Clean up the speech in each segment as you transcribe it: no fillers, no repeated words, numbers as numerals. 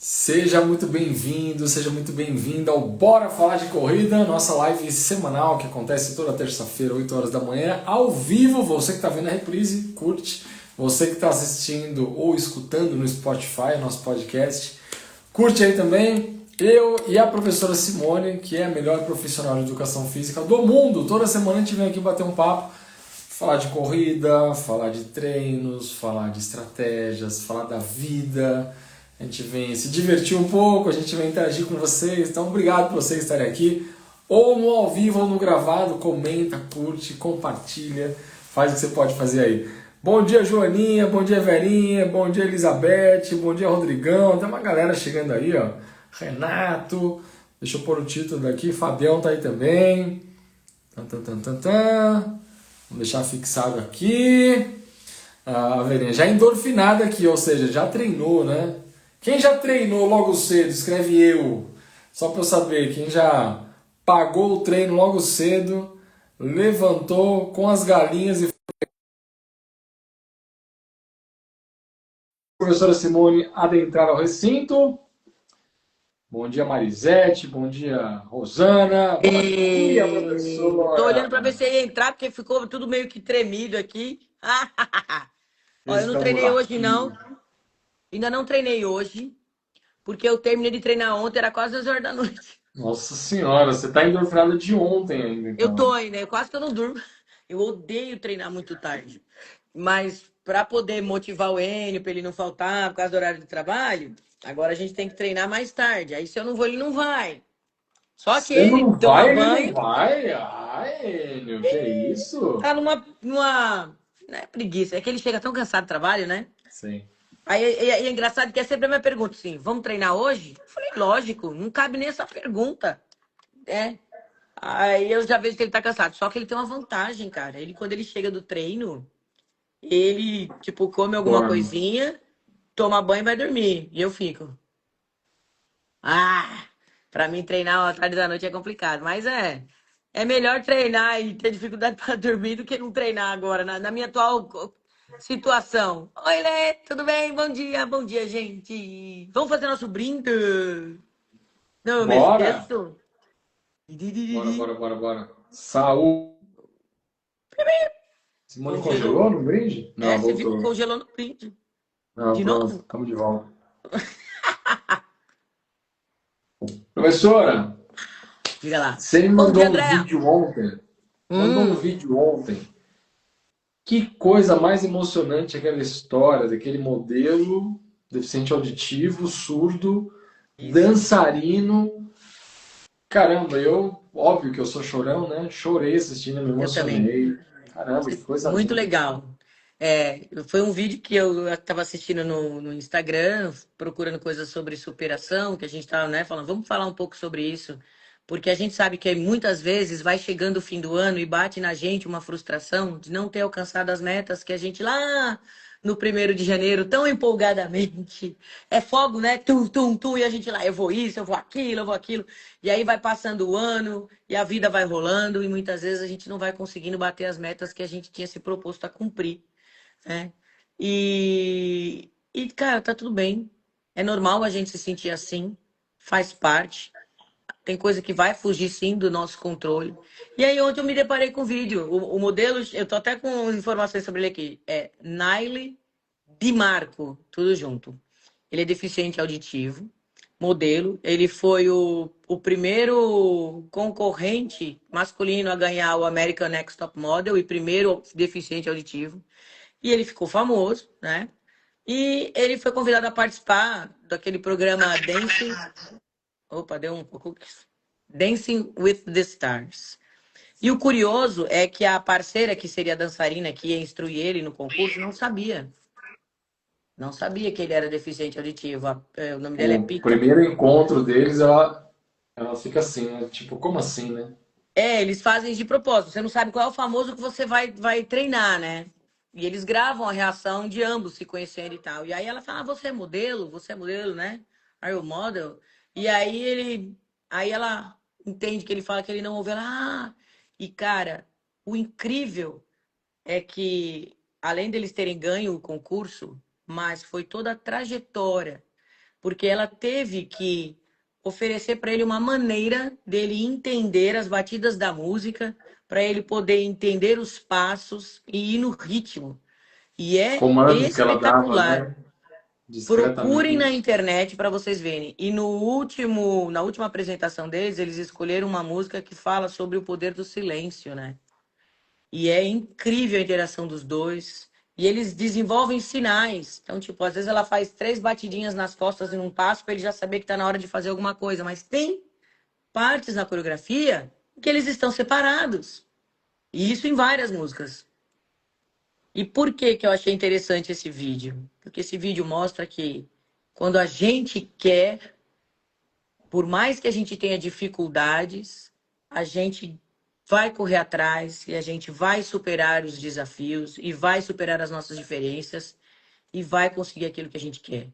Seja muito bem-vindo, seja muito bem-vinda ao Bora Falar de Corrida, nossa live semanal que acontece toda terça-feira, 8 horas da manhã, ao vivo. Você que está vendo a reprise, curte. Você que está assistindo ou escutando no Spotify, nosso podcast, curte aí também. Eu e a professora Simone, que é a melhor profissional de educação física do mundo. Toda semana a gente vem aqui bater um papo, falar de corrida, falar de treinos, falar de estratégias, falar da vida. A gente vem se divertir um pouco, a gente vem interagir com vocês. Então, obrigado por vocês estarem aqui. Ou no ao vivo ou no gravado, comenta, curte, compartilha, faz o que você pode fazer aí. Bom dia, Joaninha, bom dia, Verinha, bom dia, Elizabeth, bom dia, Rodrigão. Tem uma galera chegando aí, ó. Renato, deixa eu pôr o título daqui, Fabião tá aí também. Tan, tan, tan, tan, tan. Vamos deixar fixado aqui. A Verinha já endorfinada aqui, ou seja, já treinou, né? Quem já treinou logo cedo? Escreve eu. Só para eu saber. Quem já pagou o treino logo cedo, levantou com as galinhas e professora Simone adentrar ao recinto. Bom dia, Marisete. Bom dia, Rosana. Bom dia, Tô olhando professora. para ver se ia entrar, porque ficou tudo meio que tremido aqui. Ó, eu não Estamos treinei hoje, aqui. não. Ainda não treinei hoje, porque eu terminei de treinar ontem, era quase 10 horas da noite. Nossa senhora, você está endorfinada de ontem ainda, Eu tô então. ainda, quase que eu não durmo. Eu odeio treinar muito tarde. Mas para poder motivar o Enio, para ele não faltar por causa do horário de trabalho, agora a gente tem que treinar mais tarde. Aí se eu não vou, ele não vai. Só que Você ele não toma vai, ele não banho, vai? Ai, Enio, que isso? tá numa. Não é preguiça, é que ele chega tão cansado do trabalho, né? Sim. Aí é engraçado que é sempre a minha pergunta, assim, vamos treinar hoje? Eu falei, lógico, não cabe nem essa pergunta. É. Aí eu já vejo que ele tá cansado. Só que ele tem uma vantagem, cara. Ele, quando ele chega do treino, ele, tipo, come alguma Dorme. coisinha, toma banho e vai dormir. E eu fico. Ah, pra mim treinar à tarde da noite é complicado. Mas é melhor treinar e ter dificuldade para dormir do que não treinar agora, na minha atual situação. Oi, Lê, tudo bem? Bom dia, gente. Vamos fazer nosso brinde? Não, eu me Bora! esqueço. Bora, bora, bora, bora. Saúde. Simone Congelou. congelou no brinde? É, Não, você viu? voltou. Congelou no brinde. Não, De pronto, novo? estamos de volta. Professora, Diga lá. você me Bom dia, mandou um Andréa. vídeo ontem. Mandou um Hum, vídeo ontem. Que coisa mais emocionante aquela história daquele modelo deficiente auditivo, surdo, isso. dançarino. Caramba, óbvio que eu sou chorão, né? Chorei assistindo, me Eu também. emocionei. Caramba, que coisa Muito linda. legal. É, foi um vídeo que eu estava assistindo no Instagram, procurando coisas sobre superação, que a gente estava, né, falando, vamos falar um pouco sobre isso, porque a gente sabe que muitas vezes vai chegando o fim do ano e bate na gente uma frustração de não ter alcançado as metas que a gente lá no 1º de janeiro, tão empolgadamente, é fogo, né? Tum, tum, tum, e a gente lá, eu vou isso, eu vou aquilo, eu vou aquilo. E aí vai passando o ano e a vida vai rolando e muitas vezes a gente não vai conseguindo bater as metas que a gente tinha se proposto a cumprir, né? Cara, tá tudo bem. É normal a gente se sentir assim, faz parte. Tem coisa que vai fugir sim do nosso controle. E aí ontem eu me deparei com o vídeo. O modelo, eu tô até com informações sobre ele aqui. É Naile Di Marco, tudo junto. Ele é deficiente auditivo, modelo. Ele foi o primeiro concorrente masculino a ganhar o American Next Top Model e primeiro deficiente auditivo. E ele ficou famoso, né? E ele foi convidado a participar daquele programa Dancing. Opa, deu um pouco. Dancing with the Stars. E o curioso é que a parceira, que seria a dançarina que ia instruir ele no concurso, não sabia. Não sabia que ele era deficiente auditivo. O nome dela é O Pika. primeiro encontro deles, ela fica assim, né? Tipo, como assim, né? É, eles fazem de propósito. Você não sabe qual é o famoso que você vai treinar, né? E eles gravam a reação de ambos se conhecendo e tal. E aí ela fala: ah, você é modelo, né? Are you model? E aí ela entende que ele fala que ele não ouve ela. Ah! E cara, o incrível é que, além deles terem ganho o concurso, mas foi toda a trajetória. porque ela teve que oferecer para ele uma maneira dele entender as batidas da música, para ele poder entender os passos e ir no ritmo. E é Comandos que ela dava, espetacular. né? Procurem na Discretamente. internet para vocês verem. E na última apresentação deles, eles escolheram uma música que fala sobre o poder do silêncio, né? E é incrível a interação dos dois. E eles desenvolvem sinais. Então, tipo, às vezes ela faz 3 batidinhas nas costas em um passo para ele já saber que está na hora de fazer alguma coisa. Mas tem partes na coreografia que eles estão separados. E isso em várias músicas. E por que que eu achei interessante esse vídeo? Porque esse vídeo mostra que quando a gente quer, por mais que a gente tenha dificuldades, a gente vai correr atrás e a gente vai superar os desafios e vai superar as nossas diferenças e vai conseguir aquilo que a gente quer.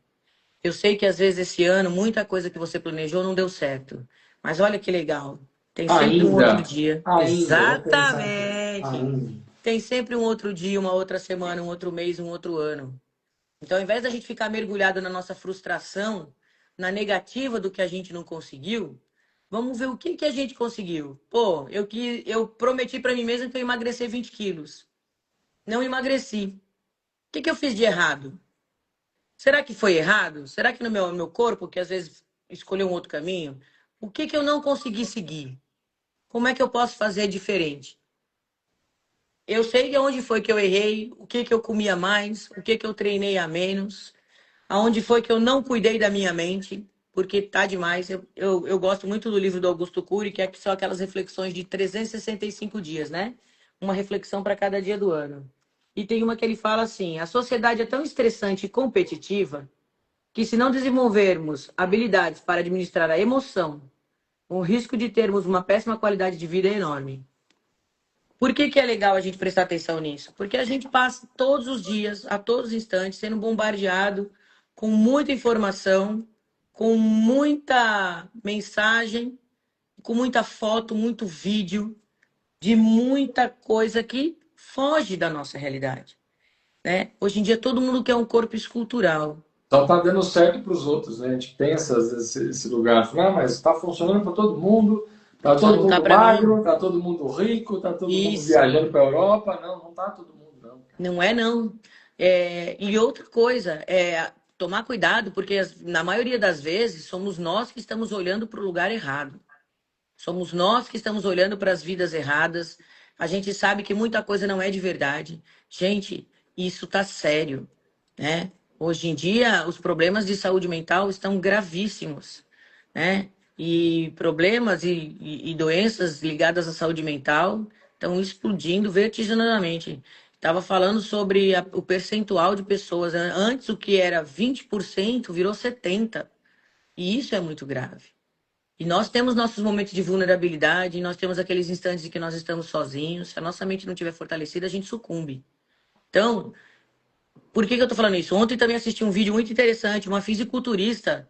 Eu sei que às vezes esse ano muita coisa que você planejou não deu certo, mas olha que legal. Tem sempre um outro Ainda, dia. ainda, vou pensar aqui. Exatamente. Ainda. Tem sempre um outro dia, uma outra semana, um outro mês, um outro ano. Então, ao invés da gente ficar mergulhado na nossa frustração, na negativa do que a gente não conseguiu, vamos ver o que que a gente conseguiu. Pô, eu prometi para mim mesma que eu ia emagrecer 20 quilos. Não emagreci. O que que eu fiz de errado? Será que foi errado? Será que no meu corpo, que às vezes escolheu um outro caminho, o que que eu não consegui seguir? Como é que eu posso fazer diferente? Eu sei onde foi que eu errei, o que que eu comia mais, o que que eu treinei a menos, aonde foi que eu não cuidei da minha mente, porque tá demais. Eu gosto muito do livro do Augusto Cury, que são aquelas reflexões de 365 dias, né? Uma reflexão para cada dia do ano. E tem uma que ele fala assim: a sociedade é tão estressante e competitiva que, se não desenvolvermos habilidades para administrar a emoção, o risco de termos uma péssima qualidade de vida é enorme. Por que que é legal a gente prestar atenção nisso? Porque a gente passa todos os dias, a todos os instantes, sendo bombardeado com muita informação, com muita mensagem, com muita foto, muito vídeo, de muita coisa que foge da nossa realidade, né? Hoje em dia todo mundo quer um corpo escultural. Só tá dando certo para os outros, né? A gente pensa esse lugar, fala, ah, mas está funcionando para todo mundo, tá Só todo não tá mundo para mim. magro, tá todo mundo rico, tá todo mundo Isso. viajando para a Europa. Não, não tá todo mundo, não. Não é, não. E outra coisa, tomar cuidado, porque na maioria das vezes somos nós que estamos olhando para o lugar errado. Somos nós que estamos olhando para as vidas erradas. A gente sabe que muita coisa não é de verdade. Gente, isso tá sério, né? Hoje em dia, os problemas de saúde mental estão gravíssimos, né? E problemas e doenças ligadas à saúde mental estão explodindo vertiginosamente. Estava falando sobre o percentual de pessoas. Antes, o que era 20% virou 70%. E isso é muito grave. E nós temos nossos momentos de vulnerabilidade, nós temos aqueles instantes em que nós estamos sozinhos. Se a nossa mente não estiver fortalecida, a gente sucumbe. Então, por que que eu tô falando isso? Ontem também assisti um vídeo muito interessante, uma fisiculturista,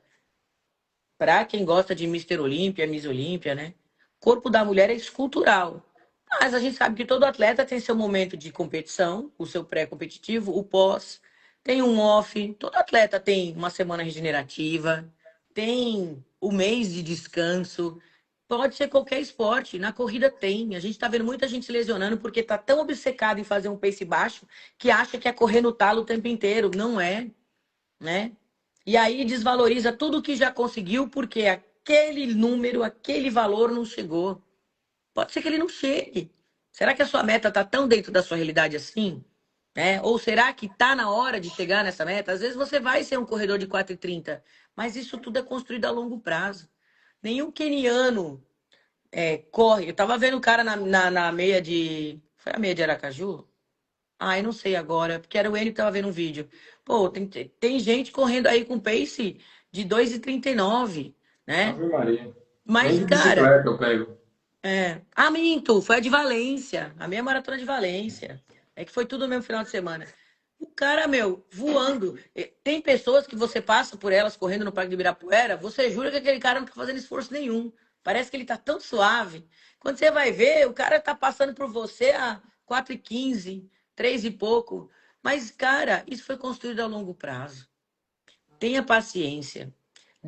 para quem gosta de Mister Olímpia, Miss Olímpia, né? O corpo da mulher é escultural. Mas a gente sabe que todo atleta tem seu momento de competição, o seu pré-competitivo, o pós, tem um off, todo atleta tem uma semana regenerativa, tem o mês de descanso. Pode ser qualquer esporte, na corrida tem. A gente está vendo muita gente se lesionando porque está tão obcecado em fazer um pace baixo que acha que é correr no talo o tempo inteiro. Não é, né? E aí desvaloriza tudo que já conseguiu porque aquele número, aquele valor não chegou. Pode ser que ele não chegue. Será que a sua meta está tão dentro da sua realidade assim? Ou será que está na hora de chegar nessa meta? Às vezes você vai ser um corredor de 4,30, mas isso tudo é construído a longo prazo. Nenhum queniano corre. Eu tava vendo o cara na meia de. Foi a meia de Aracaju? Ah, eu não sei agora, porque era o Enio que tava vendo um vídeo. Pô, tem gente correndo aí com pace de 2,39, né? Ave Maria. Nem Mas, de cara, bicicleta eu pego. minto, foi a de Valência, a meia maratona de Valência. É que foi tudo no mesmo final de semana. O cara, meu, voando. Tem pessoas que você passa por elas correndo no Parque de Ibirapuera, você jura que aquele cara não tá fazendo esforço nenhum. Parece que ele tá tão suave. Quando você vai ver, o cara tá passando por você a 4,15, 3 e pouco. Mas, cara, isso foi construído a longo prazo. Tenha paciência.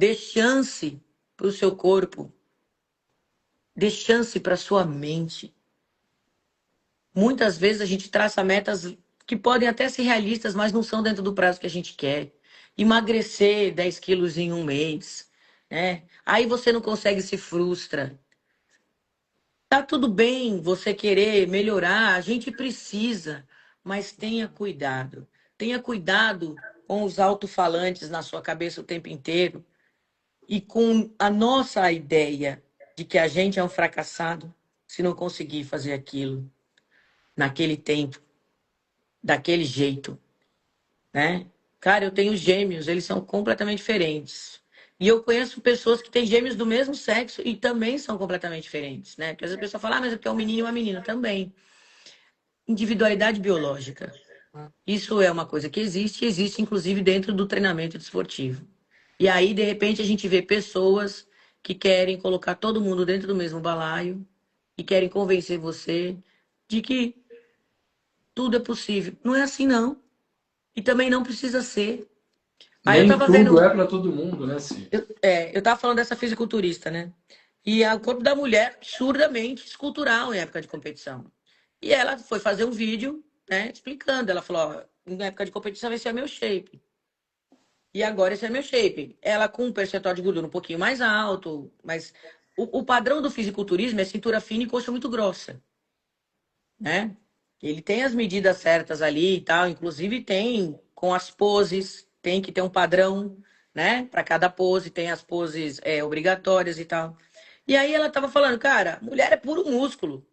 Dê chance para o seu corpo. Dê chance para a sua mente. Muitas vezes a gente traça metas que podem até ser realistas, mas não são dentro do prazo que a gente quer. Emagrecer 10 quilos em um mês, né? Aí você não consegue, se frustra. Tá tudo bem você querer melhorar, a gente precisa, mas tenha cuidado. Tenha cuidado com os alto-falantes na sua cabeça o tempo inteiro e com a nossa ideia de que a gente é um fracassado se não conseguir fazer aquilo naquele tempo, daquele jeito, né? Cara, eu tenho gêmeos, eles são completamente diferentes. E eu conheço pessoas que têm gêmeos do mesmo sexo e também são completamente diferentes, né? Porque às vezes a pessoa fala, mas é porque é um menino e uma menina também. Individualidade biológica. Isso é uma coisa que existe, e existe inclusive dentro do treinamento desportivo. E aí, de repente, a gente vê pessoas que querem colocar todo mundo dentro do mesmo balaio e querem convencer você de que tudo é possível. Não é assim, não. E também não precisa ser. Aí eu Nem tava tudo vendo, é para todo mundo, né, Si? eu tava falando dessa fisiculturista, né? E o corpo da mulher absurdamente escultural em época de competição. E ela foi fazer um vídeo, né, explicando. Ela falou, ó, na época de competição esse é meu shape. E agora esse é meu shape. Ela com um percentual de gordura um pouquinho mais alto, mas o padrão do fisiculturismo é cintura fina e coxa muito grossa, né? Ele tem as medidas certas ali e tal, inclusive tem com as poses, tem que ter um padrão, né? Para cada pose, tem as poses obrigatórias e tal. E aí ela tava falando, cara, mulher é puro músculo.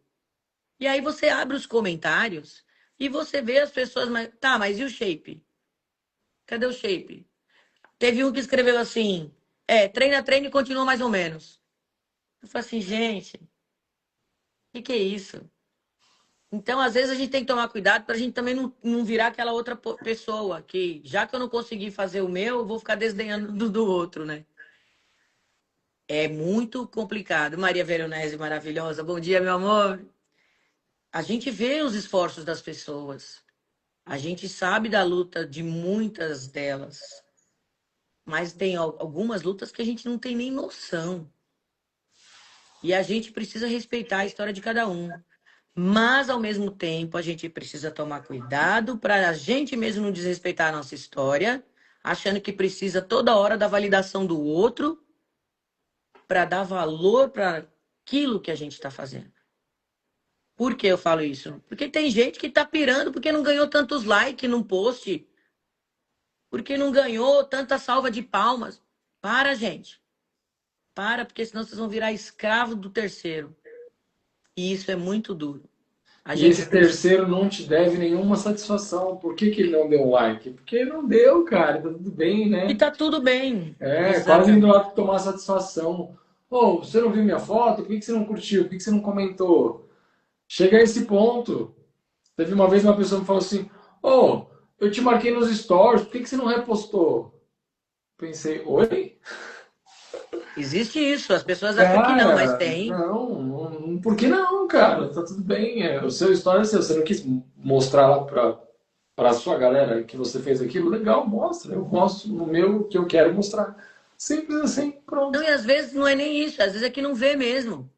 E aí você abre os comentários e você vê as pessoas, tá, mas e o shape? Cadê o shape? Teve um que escreveu assim, treina, treina e continua mais ou menos. Eu falei assim, gente, o que é isso? Então, às vezes, a gente tem que tomar cuidado para a gente também não virar aquela outra pessoa que, já que eu não consegui fazer o meu, eu vou ficar desdenhando do outro, né? É muito complicado. Maria Veronese, maravilhosa. Bom dia, meu amor. A gente vê os esforços das pessoas. A gente sabe da luta de muitas delas. Mas tem algumas lutas que a gente não tem nem noção. E a gente precisa respeitar a história de cada um. Mas, ao mesmo tempo, a gente precisa tomar cuidado para a gente mesmo não desrespeitar a nossa história, achando que precisa toda hora da validação do outro para dar valor para aquilo que a gente está fazendo. Por que eu falo isso? Porque tem gente que está pirando porque não ganhou tantos likes num post, porque não ganhou tanta salva de palmas. Para, gente. Para, porque senão vocês vão virar escravo do terceiro. E isso é muito duro. A E gente esse precisa. terceiro não te deve nenhuma satisfação. Por que ele não deu um like? Porque não deu, cara. Tá tudo bem, E né? tá tudo bem. É, quase indo Exatamente. lá tomar satisfação. Ô, você não viu minha foto? Por que você não curtiu? Por que você não comentou? Chega a esse ponto. Teve uma vez uma pessoa me falou assim: Ô, eu te marquei nos stories, por que você não repostou? Pensei, oi? Existe isso. As pessoas acham que não, mas Cara, tem. por que não, cara? Tá tudo bem. O seu story é seu. Você não quis mostrar lá pra sua galera que você fez aquilo? Legal, mostra. Eu mostro no meu que eu quero mostrar. Simples assim, Não, pronto. e às vezes não é nem isso. Às vezes é que não vê mesmo,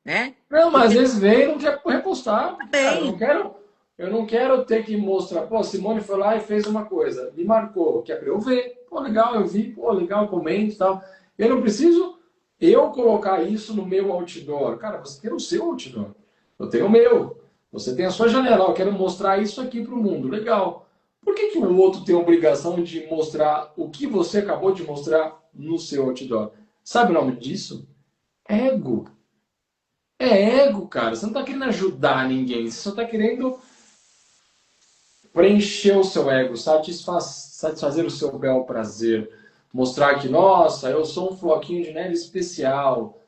né? Não, mas às Porque vezes vem e não quer repostar, tá porque, cara, bem. eu não quero ter que mostrar, pô, Simone foi lá e fez uma coisa, me marcou, que é pra eu ver, pô, legal, eu vi, pô, legal, comento e tal. Eu não preciso eu colocar isso no meu outdoor. Cara, você tem o seu outdoor, eu tenho o meu, você tem a sua janela, eu quero mostrar isso aqui pro mundo, legal. Por que o outro tem a obrigação de mostrar o que você acabou de mostrar no seu outdoor? Sabe o nome disso? Ego. É ego, cara. Você não tá querendo ajudar ninguém. Você só tá querendo preencher o seu ego, satisfazer o seu bel prazer. Mostrar que, nossa, eu sou um floquinho de neve especial.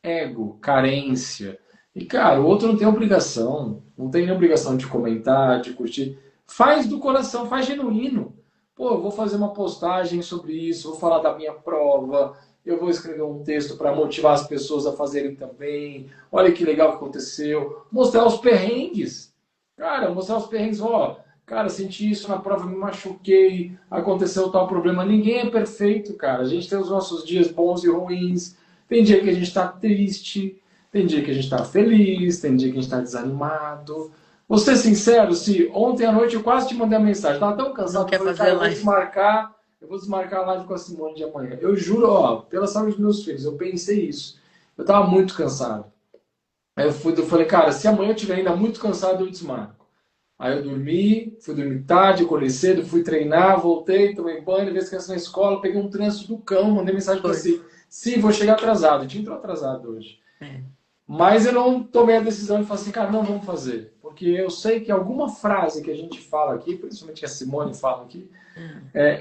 Ego, carência. E, cara, o outro não tem obrigação. Não tem nem obrigação de comentar, de curtir. Faz do coração, faz genuíno. Pô, eu vou fazer uma postagem sobre isso, vou falar da minha prova, eu vou escrever um texto para motivar as pessoas a fazerem também. Olha que legal que aconteceu. Mostrar os perrengues. Cara, mostrar os perrengues, ó. cara, senti isso na prova, me machuquei, aconteceu tal problema. Ninguém é perfeito, cara. A gente tem os nossos dias bons e ruins. Tem dia que a gente tá triste, tem dia que a gente tá feliz, tem dia que a gente tá desanimado. Vou ser sincero, se ontem à noite eu quase te mandei uma mensagem, tava tão Não cansado, eu quer falei, fazer cara, live. eu vou desmarcar a live com a Simone de amanhã. Eu juro, ó, pela saúde dos meus filhos, eu pensei isso. Eu tava muito cansado. Aí eu falei, cara, se amanhã eu estiver ainda muito cansado, eu desmarco. Aí eu dormi, fui dormir tarde, acordei cedo, fui treinar, voltei, tomei banho, levei as crianças na escola, peguei um trânsito do cão, mandei mensagem pra Foi. si. Sim, vou chegar atrasado. Eu tinha entrado atrasado hoje. É. Mas eu não tomei a decisão de falar assim, cara, não vamos fazer. Porque eu sei que alguma frase que a gente fala aqui, principalmente que a Simone fala aqui,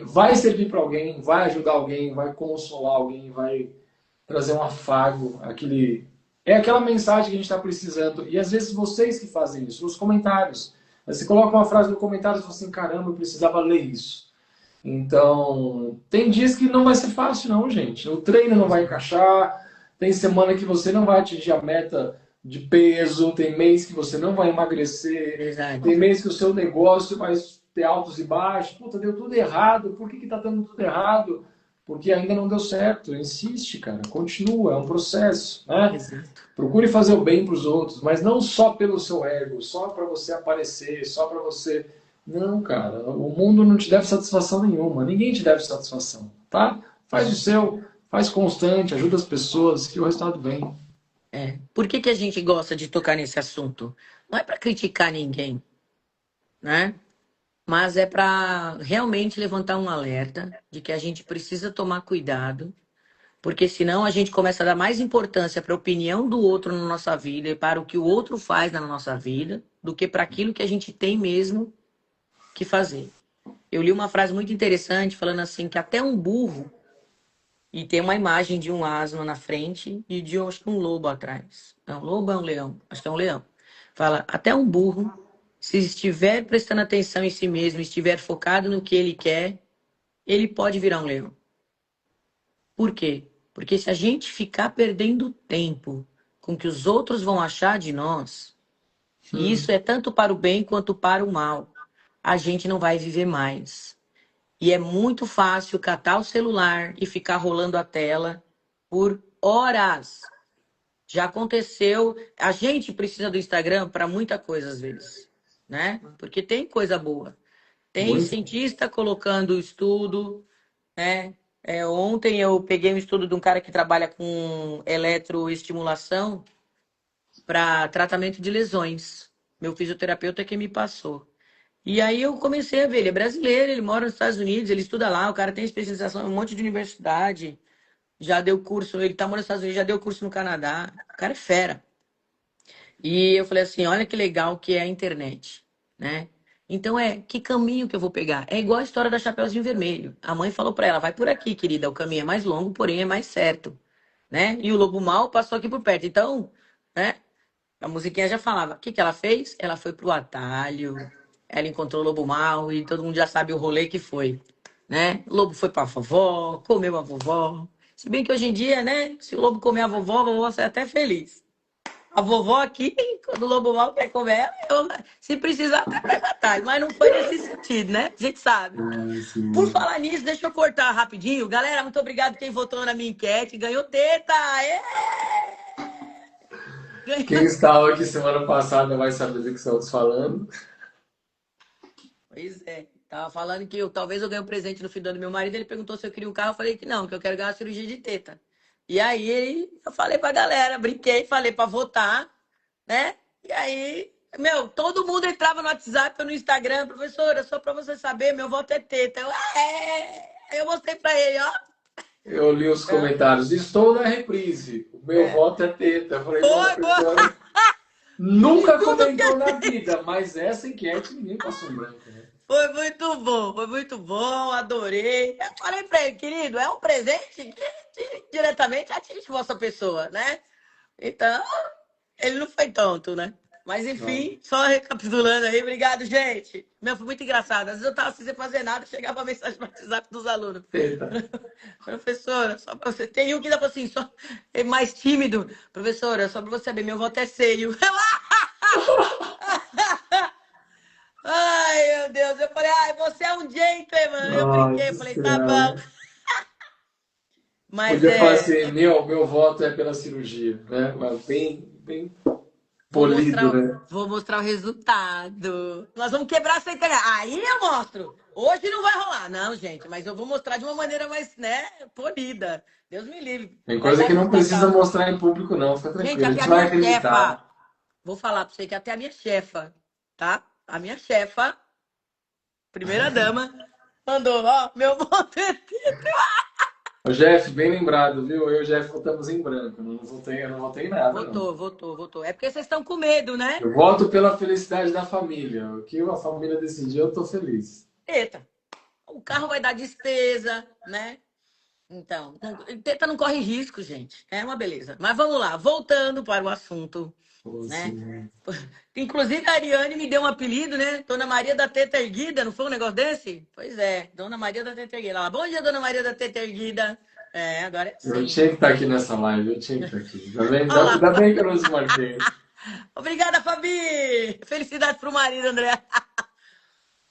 vai servir para alguém, vai ajudar alguém, vai consolar alguém, vai trazer um afago, aquele... É aquela mensagem que a gente está precisando. E às vezes vocês que fazem isso, nos comentários. Você coloca uma frase no comentário e fala assim, caramba, eu precisava ler isso. Então, tem dias que não vai ser fácil não, gente. O treino não vai encaixar, tem semana que você não vai atingir a meta de peso, tem mês que você não vai emagrecer, Verdade. tem mês que o seu negócio vai ter altos e baixos. Puta, deu tudo errado. Por que tá dando tudo errado? Porque ainda não deu certo. Insiste, cara. Continua, é um processo, né? Exato. Procure fazer o bem para os outros, mas não só pelo seu ego, só para você aparecer, só para você. Não, cara. O mundo não te deve satisfação nenhuma. Ninguém te deve satisfação, tá? Faz o seu, faz constante, ajuda as pessoas, que o resultado vem. É. Por que que a gente gosta de tocar nesse assunto? Não é para criticar ninguém, né? Mas é para realmente levantar um alerta de que a gente precisa tomar cuidado, porque senão a gente começa a dar mais importância para a opinião do outro na nossa vida e para o que o outro faz na nossa vida, do que para aquilo que a gente tem mesmo que fazer. Eu li uma frase muito interessante falando assim que até um burro, e tem uma imagem de um asno na frente e de acho que um lobo atrás. É um lobo ou é um leão? Acho que é um leão. Fala, até um burro, se estiver prestando atenção em si mesmo, estiver focado no que ele quer, ele pode virar um leão. Por quê? Porque se a gente ficar perdendo tempo com o que os outros vão achar de nós, e isso é tanto para o bem quanto para o mal, a gente não vai viver mais. E é muito fácil catar o celular e ficar rolando a tela por horas. Já aconteceu. A gente precisa do Instagram para muita coisa às vezes, né? Porque tem coisa boa. Tem Muito. cientista colocando estudo, né? Ontem eu peguei um estudo de um cara que trabalha com eletroestimulação para tratamento de lesões. Meu fisioterapeuta que me passou. E aí eu comecei a ver, ele é brasileiro, ele mora nos Estados Unidos, ele estuda lá, o cara tem especialização em um monte de universidade, já deu curso, ele tá morando nos Estados Unidos, já deu curso no Canadá. O cara é fera. E eu falei assim, olha que legal que é a internet, né? Então que caminho que eu vou pegar? É igual a história da Chapeuzinho Vermelho. A mãe falou pra ela, vai por aqui, querida, o caminho é mais longo, porém é mais certo, né? E o lobo mau passou aqui por perto. Então, né? A musiquinha já falava. O que que ela fez? Ela foi pro atalho, ela encontrou o lobo mau e todo mundo já sabe o rolê que foi, né? O lobo foi pra vovó, comeu a vovó. Se bem que hoje em dia, né? Se o lobo comer a vovó sai até feliz. A vovó aqui, quando o lobo mau quer comer ela, se precisar, até pega atalho. Mas não foi nesse sentido, né? A gente sabe. Por falar nisso, deixa eu cortar rapidinho. Galera, muito obrigado quem votou na minha enquete. Ganhou teta! Quem Ganhou. estava aqui semana passada vai saber do que estamos falando. Pois é. Tava falando que talvez eu ganhe um presente no fim do ano do meu marido. Ele perguntou se eu queria um carro. Eu falei que não, que eu quero ganhar uma cirurgia de teta. E aí eu falei pra galera, brinquei, falei pra votar, né? E aí, meu, todo mundo entrava no WhatsApp ou no Instagram, professora, só pra você saber, meu voto é teta. Eu mostrei pra ele, ó. Eu li os É, comentários, estou na reprise, o meu é. voto é teta. Eu falei, nossa, Foi, a pessoa nunca tudo comentou na vida, mas essa enquete ninguém passou em branco, né? foi muito bom, adorei. Eu falei pra ele, querido, é um presente que diretamente atinge vossa pessoa, né? Então, ele não foi tonto, né? Mas Não. enfim, só recapitulando aí, obrigado, gente. Meu, foi muito engraçado. Às vezes eu tava sem fazer nada, chegava a mensagem no WhatsApp dos alunos. Teta. Professora, só pra você. Tem um que dá pra assim, só é mais tímido. Professora, só pra você saber, meu voto é seio. Ai, meu Deus. você é um gentleman. Eu brinquei, Nossa falei, tá bom. Senhora. Mas Podia falar é. assim, meu voto é pela cirurgia, né? Mas bem Vou polido, mostrar, né? vou mostrar o resultado. Nós vamos quebrar essa internet. Aí eu mostro. Hoje não vai rolar, não, gente. Mas eu vou mostrar de uma maneira mais, né, polida. Deus me livre. Tem Vai coisa dar que não precisa resultado. mostrar em público, não. Fica Gente, tranquilo, a até gente a vai minha chefa. acreditar. Vou falar pra você que até a minha chefa, tá? A minha chefa, primeira dama, mandou, ó, meu voto é O Jeff, bem lembrado, viu? Eu e o Jeff votamos em branco. Eu não votei em nada, não. votou. É porque vocês estão com medo, né? Eu voto pela felicidade da família. O que a família decidir, eu tô feliz. Eita, o carro vai dar despesa, né? Então, teta não corre risco, gente. É uma beleza. Mas vamos lá, voltando para o assunto, Pô, né? assim, Inclusive a Ariane me deu um apelido, né? Dona Maria da Teta Erguida, não foi um negócio desse? Pois é, Dona Maria da Teta Erguida. Ela, bom dia, Dona Maria da Teta Erguida. É, agora é eu assim. tinha que estar aqui nessa live, eu tinha que estar aqui. Tá vendo? Olha lá. Ainda bem que eu não desmarquei. Obrigada, Fabi! Felicidade pro marido, André.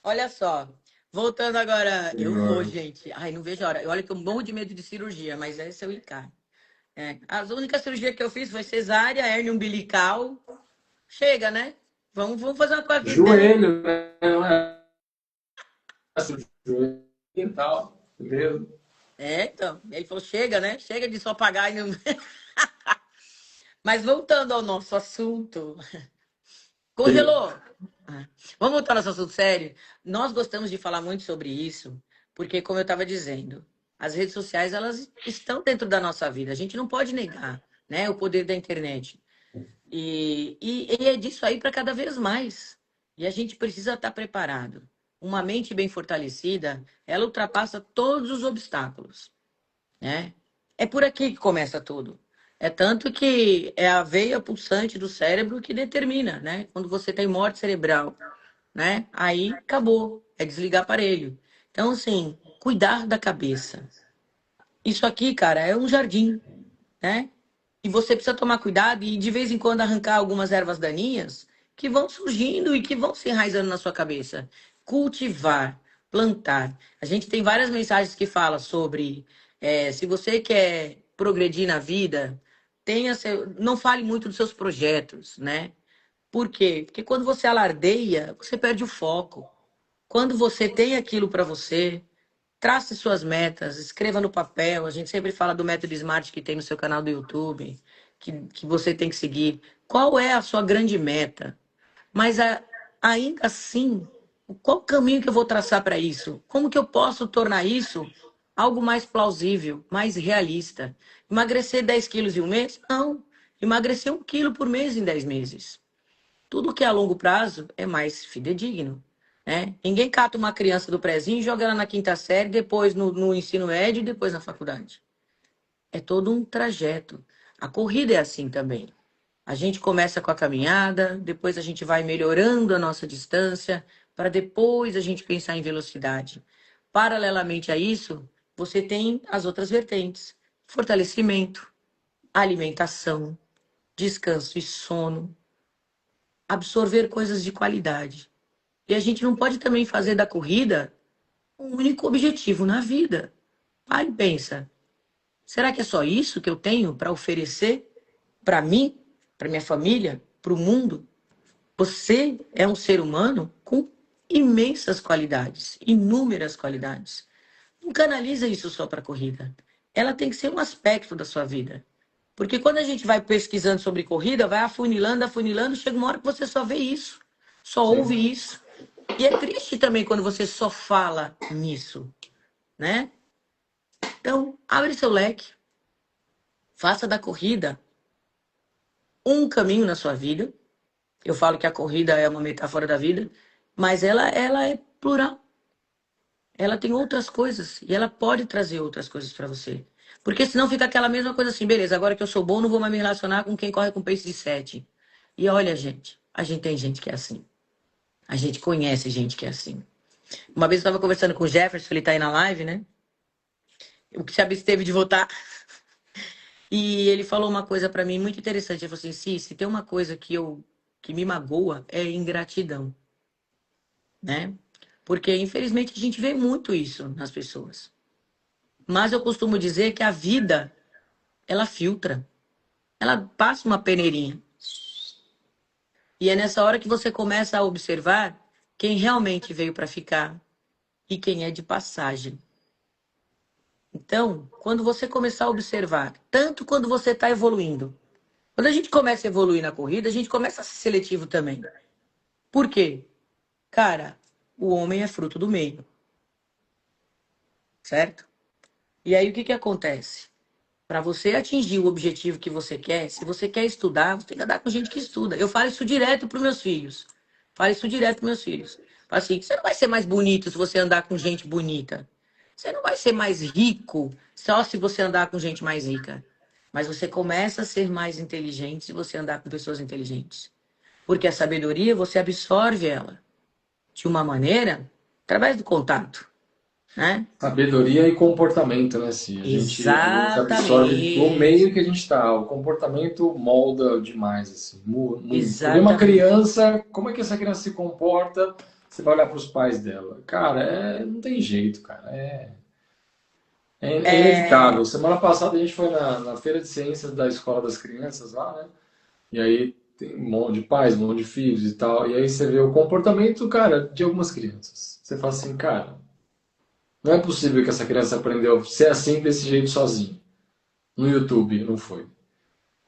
Olha só, voltando agora, eu vou, Agora. gente. Ai, não vejo a hora. Olha que eu morro de medo de cirurgia, mas esse eu encaro. É. As únicas cirurgias que eu fiz foi cesárea, hérnia umbilical. Chega, né? Vamos fazer uma coisa aqui diferente. Joelho, né? Não é assim, joelho e tal, beleza? É, então. Ele falou, chega, né? Chega de só pagar e não... Mas voltando ao nosso assunto. Congelou. Ah, vamos voltar ao nosso assunto sério. Nós gostamos de falar muito sobre isso, porque, como eu estava dizendo, as redes sociais, elas estão dentro da nossa vida. A gente não pode negar, né, o poder da internet. E é disso aí para cada vez mais. E a gente precisa estar preparado. Uma mente bem fortalecida, ela ultrapassa todos os obstáculos, né? É por aqui que começa tudo. É tanto que é a veia pulsante do cérebro que determina, né? Quando você tem morte cerebral, né? Aí acabou, é desligar aparelho. Então, assim, cuidar da cabeça. Isso aqui, cara, é um jardim, né? E você precisa tomar cuidado e de vez em quando arrancar algumas ervas daninhas que vão surgindo e que vão se enraizando na sua cabeça. Cultivar, plantar. A gente tem várias mensagens que falam sobre se você quer progredir na vida, não fale muito dos seus projetos, né? Por quê? Porque quando você alardeia, você perde o foco. Quando você tem aquilo para você, trace suas metas, escreva no papel. A gente sempre fala do método SMART que tem no seu canal do YouTube, que você tem que seguir. Qual é a sua grande meta? Mas ainda assim, qual o caminho que eu vou traçar para isso? Como que eu posso tornar isso algo mais plausível, mais realista? Emagrecer 10 quilos em um mês? Não. Emagrecer 1 quilo por mês em 10 meses. Tudo que é a longo prazo é mais fidedigno, né? Ninguém cata uma criança do prezinho e joga ela na quinta série, depois no ensino médio e depois na faculdade. É todo um trajeto. A corrida é assim também. A gente começa com a caminhada, depois a gente vai melhorando a nossa distância, para depois a gente pensar em velocidade. Paralelamente a isso, você tem as outras vertentes: fortalecimento, alimentação, descanso e sono, absorver coisas de qualidade. E a gente não pode também fazer da corrida um único objetivo na vida. Para e pensa, será que é só isso que eu tenho para oferecer para mim, para minha família, para o mundo? Você é um ser humano com imensas qualidades, inúmeras qualidades. Não canaliza isso só para a corrida. Ela tem que ser um aspecto da sua vida. Porque quando a gente vai pesquisando sobre corrida, vai afunilando, chega uma hora que você só vê isso, só ouve Sim. isso. E é triste também quando você só fala nisso, né? Então, abre seu leque, faça da corrida um caminho na sua vida. Eu falo que a corrida é uma metáfora da vida, mas ela é plural. Ela tem outras coisas e ela pode trazer outras coisas para você. Porque senão fica aquela mesma coisa assim, beleza, agora que eu sou bom, não vou mais me relacionar com quem corre com pace de 7. E olha, gente, a gente tem gente que é assim. A gente conhece gente que é assim. Uma vez eu estava conversando com o Jefferson, ele tá aí na live, né? O que se absteve de votar. E ele falou uma coisa para mim muito interessante. Ele falou assim: se tem uma coisa que me magoa é ingratidão, né? Porque, infelizmente, a gente vê muito isso nas pessoas. Mas eu costumo dizer que a vida, ela filtra. Ela passa uma peneirinha. E é nessa hora que você começa a observar quem realmente veio para ficar e quem é de passagem. Então, quando você começar a observar, tanto quando você está evoluindo, quando a gente começa a evoluir na corrida, a gente começa a ser seletivo também. Por quê? Cara, o homem é fruto do meio, certo? E aí o que que acontece? Para você atingir o objetivo que você quer, se você quer estudar, você tem que andar com gente que estuda. Eu falo isso direto para os meus filhos. Falo isso direto para meus filhos. Falo assim, você não vai ser mais bonito se você andar com gente bonita. Você não vai ser mais rico só se você andar com gente mais rica. Mas você começa a ser mais inteligente se você andar com pessoas inteligentes. Porque a sabedoria, você absorve ela de uma maneira através do contato, né? Sabedoria e comportamento, né, Si? A gente absorve do meio Exatamente. que a gente está. O comportamento molda demais, assim, muito. Você vê uma Exatamente. criança, como é que essa criança se comporta? Você vai olhar para os pais dela. Cara, não tem jeito, cara. É inevitável. É, Semana passada a gente foi na feira de ciências da escola das crianças lá, né? E aí tem um monte de pais, um monte de filhos e tal. E aí você vê o comportamento, cara, de algumas crianças. Você fala assim, cara, não é possível que essa criança aprendeu a ser assim desse jeito sozinho. No YouTube, não foi.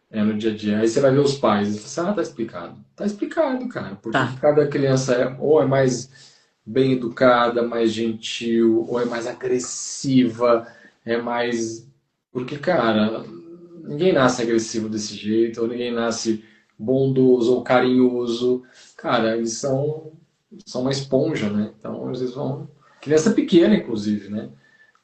É no dia a dia. Aí você vai ver os pais e você fala assim, tá explicado. Tá explicado, cara. Porque que tá. cada criança ou é mais bem educada, mais gentil, ou é mais agressiva, é mais. Porque, cara, ninguém nasce agressivo desse jeito, ou ninguém nasce bondoso ou carinhoso. Cara, eles são uma esponja, né? Então eles vão. Criança pequena, inclusive, né?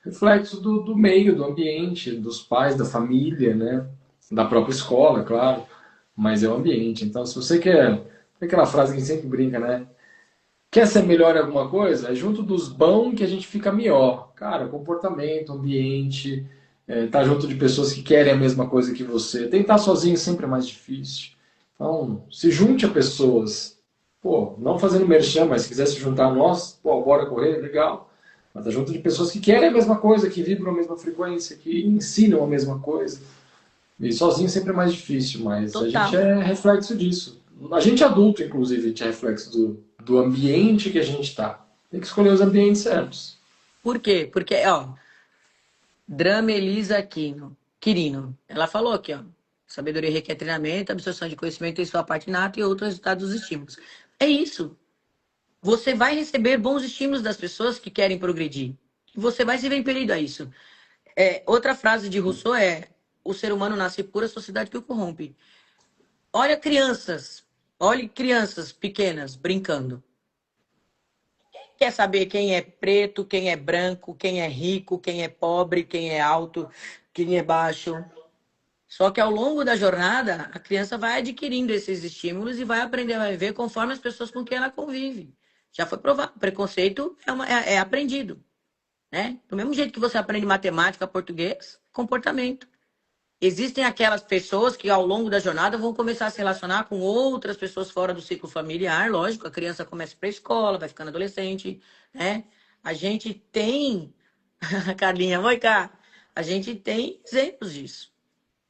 Reflexo do meio, do ambiente, dos pais, da família, né? Da própria escola, claro, mas é o ambiente. Então, se você quer. É aquela frase que a gente sempre brinca, né? Quer ser melhor em alguma coisa? É junto dos bons que a gente fica melhor. Cara, comportamento, ambiente, tá junto de pessoas que querem a mesma coisa que você. Tentar sozinho sempre é mais difícil. Então, se junte a pessoas. Pô, não fazendo merchan, mas se quiser se juntar a nós, pô, bora correr, legal. Mas tá junto de pessoas que querem a mesma coisa, que vibram a mesma frequência, que ensinam a mesma coisa. E sozinho sempre é mais difícil, mas a gente Total. é reflexo disso. A gente adulto, inclusive, a gente é reflexo do ambiente que a gente está. Tem que escolher os ambientes certos. Por quê? Porque, ó, Drama Elisa Quirino, ela falou aqui, ó, sabedoria requer treinamento, absorção de conhecimento em sua parte inata e outros resultados dos estímulos. É isso. Você vai receber bons estímulos das pessoas que querem progredir. E você vai se ver impelido a isso. Outra frase de Rousseau é: o ser humano nasce pura, a sociedade que o corrompe. Olha crianças, olhe crianças pequenas brincando. Quer saber quem é preto, quem é branco, quem é rico, quem é pobre, quem é alto, quem é baixo. Só que ao longo da jornada, a criança vai adquirindo esses estímulos e vai aprender a viver conforme as pessoas com quem ela convive. Já foi provado. Preconceito é aprendido, né? Do mesmo jeito que você aprende matemática, português, comportamento. Existem aquelas pessoas que ao longo da jornada vão começar a se relacionar com outras pessoas fora do ciclo familiar, lógico, a criança começa para a escola, vai ficando adolescente, né? A gente tem, Carlinha, oi, cá. A gente tem exemplos disso,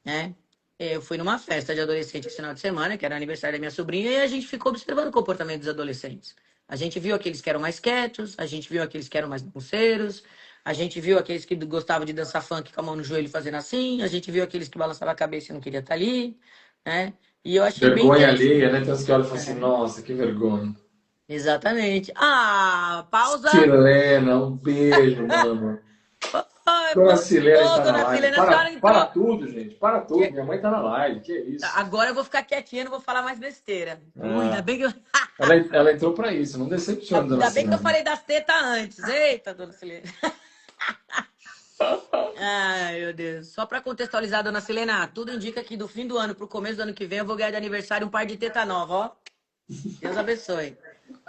né? Eu fui numa festa de adolescente esse final de semana, que era aniversário da minha sobrinha, e a gente ficou observando o comportamento dos adolescentes. A gente viu aqueles que eram mais quietos, a gente viu aqueles que eram mais bagunceiros, a gente viu aqueles que gostavam de dançar funk com a mão no joelho fazendo assim, a gente viu aqueles que balançavam a cabeça e não queria estar ali, né? E eu achei bem Vergonha interessante. alheia, né? Tem uns que olham e falam assim, nossa, que vergonha. Exatamente. Ah, pausa. Silena, um beijo, mano. Ai, Dona Silena ô, está na dona live. Silene, a senhora Para entrou. tudo, gente. Para tudo. Minha mãe tá na live. Que isso? Agora eu vou ficar quietinha, não vou falar mais besteira. Ainda Ah, bem que eu... ela entrou para isso. Não decepciona, Dona Ainda bem que eu Silena. falei das tetas antes. Eita, dona Silene. Ai, meu Deus. Só para contextualizar, dona Silena, tudo indica que do fim do ano para o começo do ano que vem eu vou ganhar de aniversário um par de teta nova, ó. Deus abençoe.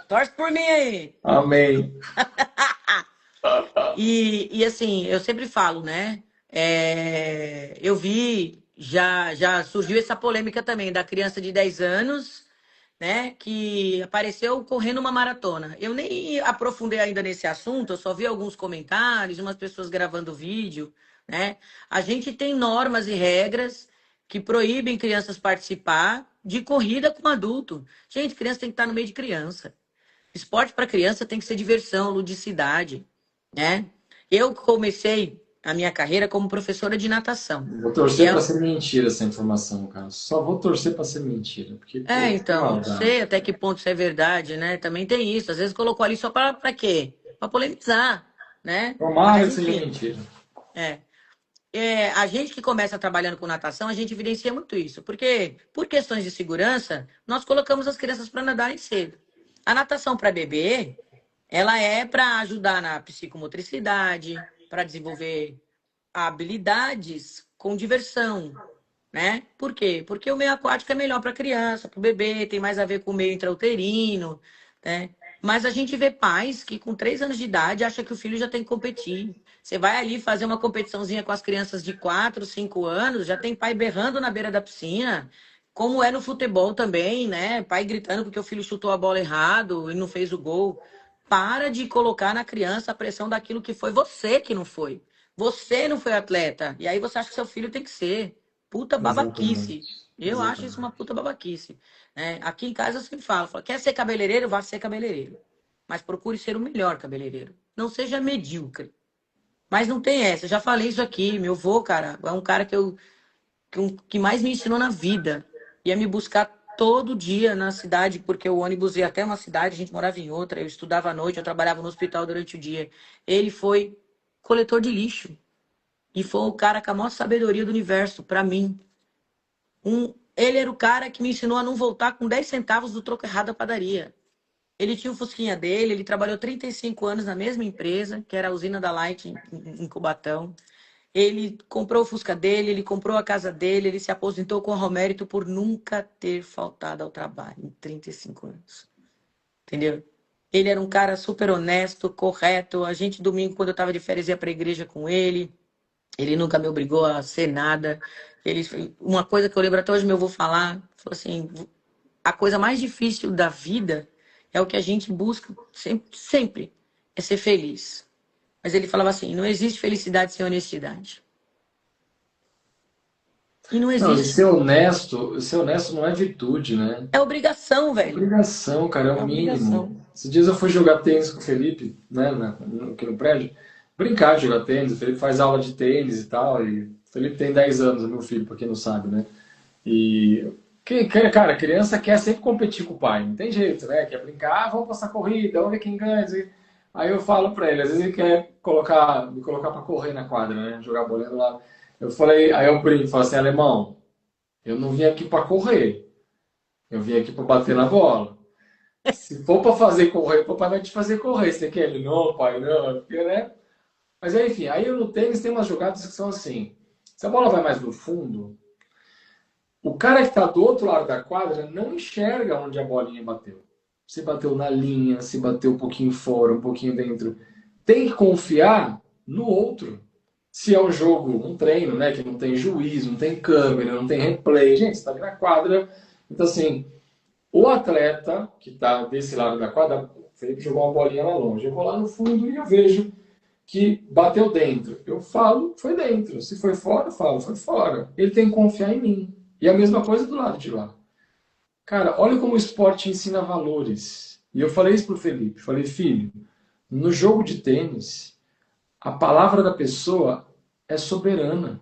Torce por mim aí. Amém. E assim, eu sempre falo, né? Eu vi, já surgiu essa polêmica também da criança de 10 anos né, que apareceu correndo uma maratona. Eu nem aprofundei ainda nesse assunto, eu só vi alguns comentários, umas pessoas gravando vídeo, né? A gente tem normas e regras que proíbem crianças participar de corrida com adulto. Gente, criança tem que estar no meio de criança. Esporte para criança tem que ser diversão, ludicidade, né? Eu comecei a minha carreira como professora de natação. Vou E torcer é, pra ser mentira essa informação, cara. Ssó vou torcer pra ser mentira. Porque, pô, que então, não maldade. sei até que ponto isso é verdade, né? Também tem isso. Às vezes colocou ali só para quê? Para polemizar, né? Tomara Mas que seja enfim, mentira. é. A gente que começa trabalhando com natação, a gente evidencia muito isso, porque por questões de segurança, nós colocamos as crianças para nadarem cedo. A natação para bebê, ela é para ajudar na psicomotricidade, para desenvolver habilidades com diversão, né? Por quê? Porque o meio aquático é melhor para criança, para o bebê, tem mais a ver com o meio intrauterino, né? Mas a gente vê pais que com 3 anos de idade acham que o filho já tem que competir. Você vai ali fazer uma competiçãozinha com as crianças de 4, 5 anos, já tem pai berrando na beira da piscina, como é no futebol também, né? Pai gritando porque o filho chutou a bola errado e não fez o gol. Para de colocar na criança a pressão daquilo que foi você que não foi. Você não foi atleta. E aí você acha que seu filho tem que ser. Puta babaquice. Exatamente. Eu acho isso uma Exatamente. puta babaquice. Aqui em casa eu sempre falo, quer ser cabeleireiro? Vá ser cabeleireiro. Mas procure ser o melhor cabeleireiro. Não seja medíocre. Mas não tem essa. Eu já falei isso aqui. Meu avô, cara, é um cara que mais me ensinou na vida. Ia me buscar todo dia na cidade, porque o ônibus ia até uma cidade, a gente morava em outra. Eu estudava à noite, eu trabalhava no hospital durante o dia. Ele foi coletor de lixo. E foi o cara com a maior sabedoria do universo, pra mim. Ele era o cara que me ensinou a não voltar com 10 centavos do troco errado da padaria. Ele tinha o Fusquinha dele, ele trabalhou 35 anos na mesma empresa, que era a usina da Light em Cubatão. Ele comprou o Fusca dele, ele comprou a casa dele, ele se aposentou com honra mérito por nunca ter faltado ao trabalho em 35 anos. Entendeu? Ele era um cara super honesto, correto. A gente, domingo, quando eu estava de férias, ia para a igreja com ele. Ele nunca me obrigou a ser nada. Uma coisa que eu lembro até hoje, meu avô falar, falou assim, a coisa mais difícil da vida é o que a gente busca sempre, sempre, é ser feliz. Mas ele falava assim, não existe felicidade sem honestidade. E não Não, e existe. ser honesto não é virtude, né? É obrigação, É velho. obrigação, cara, é É o mínimo. obrigação. Esses dias eu fui jogar tênis com o Felipe, né, aqui no prédio. Brincar de jogar tênis. O Felipe faz aula de tênis e tal. E o Felipe tem 10 anos, é meu filho, pra quem não sabe, né? E, cara, criança quer sempre competir com o pai, não tem jeito, né? Quer brincar, vamos passar corrida, vamos ver quem ganha. Aí eu falo pra ele, às vezes ele quer me colocar pra correr na quadra, né? Jogar bolinha do lado. Eu falei, aí eu brinco, falo assim, alemão, eu não vim aqui pra correr, eu vim aqui pra bater na bola. Se for pra fazer correr, o papai vai te fazer correr. Você quer ele? Não, pai, não, porque, né? Mas enfim, aí no tênis tem umas jogadas que são assim, se a bola vai mais no fundo, o cara que está do outro lado da quadra não enxerga onde a bolinha bateu. Se bateu na linha, se bateu um pouquinho fora, um pouquinho dentro. Tem que confiar no outro. Se é um jogo, um treino, né, que não tem juiz, não tem câmera, não tem replay. Gente, você está ali na quadra. Então, assim, o atleta que está desse lado da quadra, o Felipe jogou uma bolinha lá longe. Eu vou lá no fundo e eu vejo que bateu dentro. Eu falo, foi dentro. Se foi fora, eu falo, foi fora. Ele tem que confiar em mim. E a mesma coisa do lado de lá. Cara, olha como o esporte ensina valores. E eu falei isso pro Felipe. Falei, filho, no jogo de tênis, a palavra da pessoa é soberana.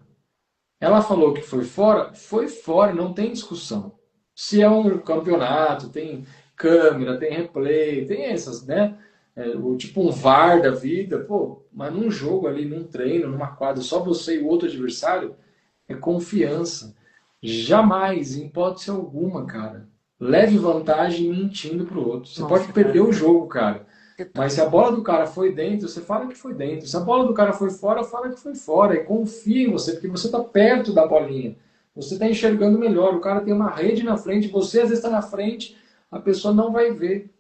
Ela falou que foi fora, não tem discussão. Se é um campeonato, tem câmera, tem replay, tem essas, né? Tipo um VAR da vida, pô, mas num jogo ali, num treino, numa quadra, só você e o outro adversário, é confiança. Jamais, em hipótese alguma, cara, leve vantagem mentindo pro outro. Você pode Nossa, perder cara. o jogo, cara. Você tá Mas se a bola do cara foi dentro, você fala que foi dentro. Se a bola do cara foi fora, fala que foi fora. E confia em você, porque você está perto da bolinha. Você está enxergando melhor. O cara tem uma rede na frente, você às vezes está na frente, a pessoa não vai ver.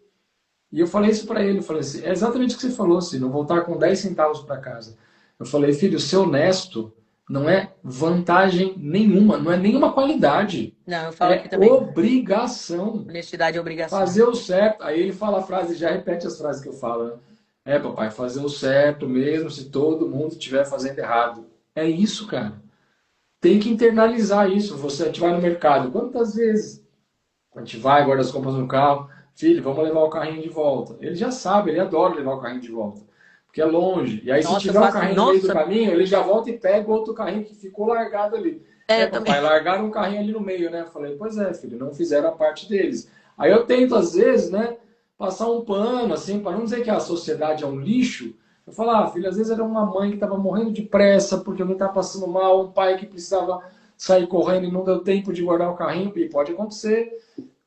E eu falei isso para ele. Eu falei assim, é exatamente o que você falou, assim, não voltar com 10 centavos para casa. Eu falei, filho, ser honesto Não é vantagem nenhuma, não é nenhuma qualidade. Não, eu falo aqui É também. obrigação. Honestidade é obrigação. Fazer o certo. Aí ele fala a frase, já repete as frases que eu falo, né? É, papai, fazer o certo mesmo se todo mundo estiver fazendo errado. É isso, cara. Tem que internalizar isso. Você, a gente vai no mercado. Quantas vezes a gente vai, guarda as compras no carro. Filho, vamos levar o carrinho de volta. Ele já sabe, ele adora levar o carrinho de volta. Porque é longe. E aí, se Nossa, eu tiver um faço. carrinho no meio do Nossa, caminho, ele já volta e pega outro carrinho que ficou largado ali. É, eu também. papai, largaram um carrinho ali no meio, né? Eu falei, pois é, filho, não fizeram a parte deles. Aí eu tento, às vezes, né, passar um pano, assim, para não dizer que a sociedade é um lixo. Eu falo, ah, filho, às vezes era uma mãe que estava morrendo de pressa porque alguém estava passando mal, um pai que precisava sair correndo e não deu tempo de guardar o carrinho, e pode acontecer.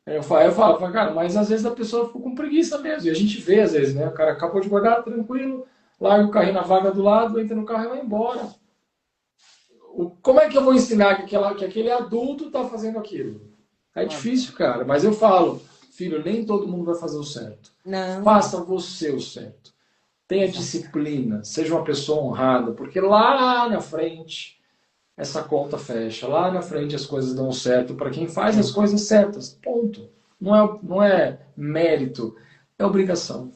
Eu falo, cara, mas às vezes a pessoa ficou com preguiça mesmo. E a gente vê, às vezes, né? O cara acabou de guardar tranquilo, larga o carrinho na vaga do lado, entra no carro e vai embora. Como é que eu vou ensinar que aquele adulto está fazendo aquilo? É difícil, cara. Mas eu falo, filho, nem todo mundo vai fazer o certo. Não. Faça você o certo. Tenha Exato. disciplina, seja uma pessoa honrada, porque lá na frente essa conta fecha. Lá na frente as coisas dão certo para quem faz É. as coisas certas. Ponto. Não é mérito, é obrigação.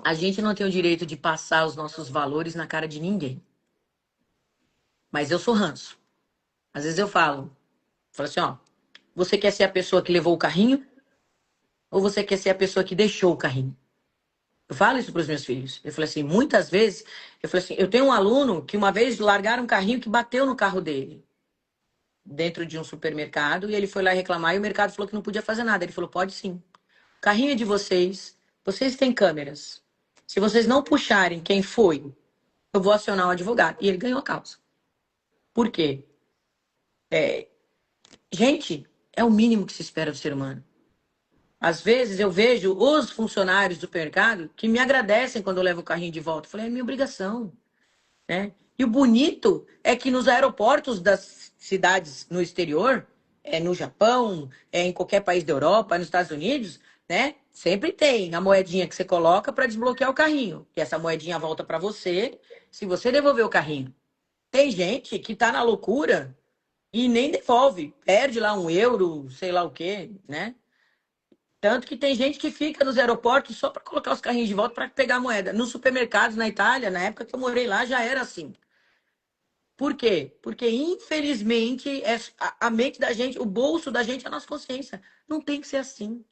A gente não tem o direito de passar os nossos valores na cara de ninguém. Mas eu sou ranço. Às vezes falo assim, ó, você quer ser a pessoa que levou o carrinho ou você quer ser a pessoa que deixou o carrinho? Eu falo isso para os meus filhos. Eu falei assim, muitas vezes, eu falei assim, eu tenho um aluno que uma vez largaram um carrinho que bateu no carro dele, dentro de um supermercado, e ele foi lá reclamar e o mercado falou que não podia fazer nada. Ele falou, pode sim. O carrinho é de vocês, vocês têm câmeras. Se vocês não puxarem quem foi, eu vou acionar o advogado. E ele ganhou a causa. Por quê? Gente, é o mínimo que se espera do ser humano. Às vezes eu vejo os funcionários do supermercado que me agradecem quando eu levo o carrinho de volta. Eu falei, é minha obrigação, né? E o bonito é que nos aeroportos das cidades no exterior, no Japão, em qualquer país da Europa, nos Estados Unidos, né? Sempre tem a moedinha que você coloca para desbloquear o carrinho. E essa moedinha volta para você se você devolver o carrinho. Tem gente que tá na loucura e nem devolve, perde lá 1 euro, sei lá o quê, né? Tanto que tem gente que fica nos aeroportos só para colocar os carrinhos de volta para pegar a moeda. Nos supermercados na Itália, na época que eu morei lá, já era assim. Por quê? Porque, infelizmente, a mente da gente, o bolso da gente é a nossa consciência. Não tem que ser assim,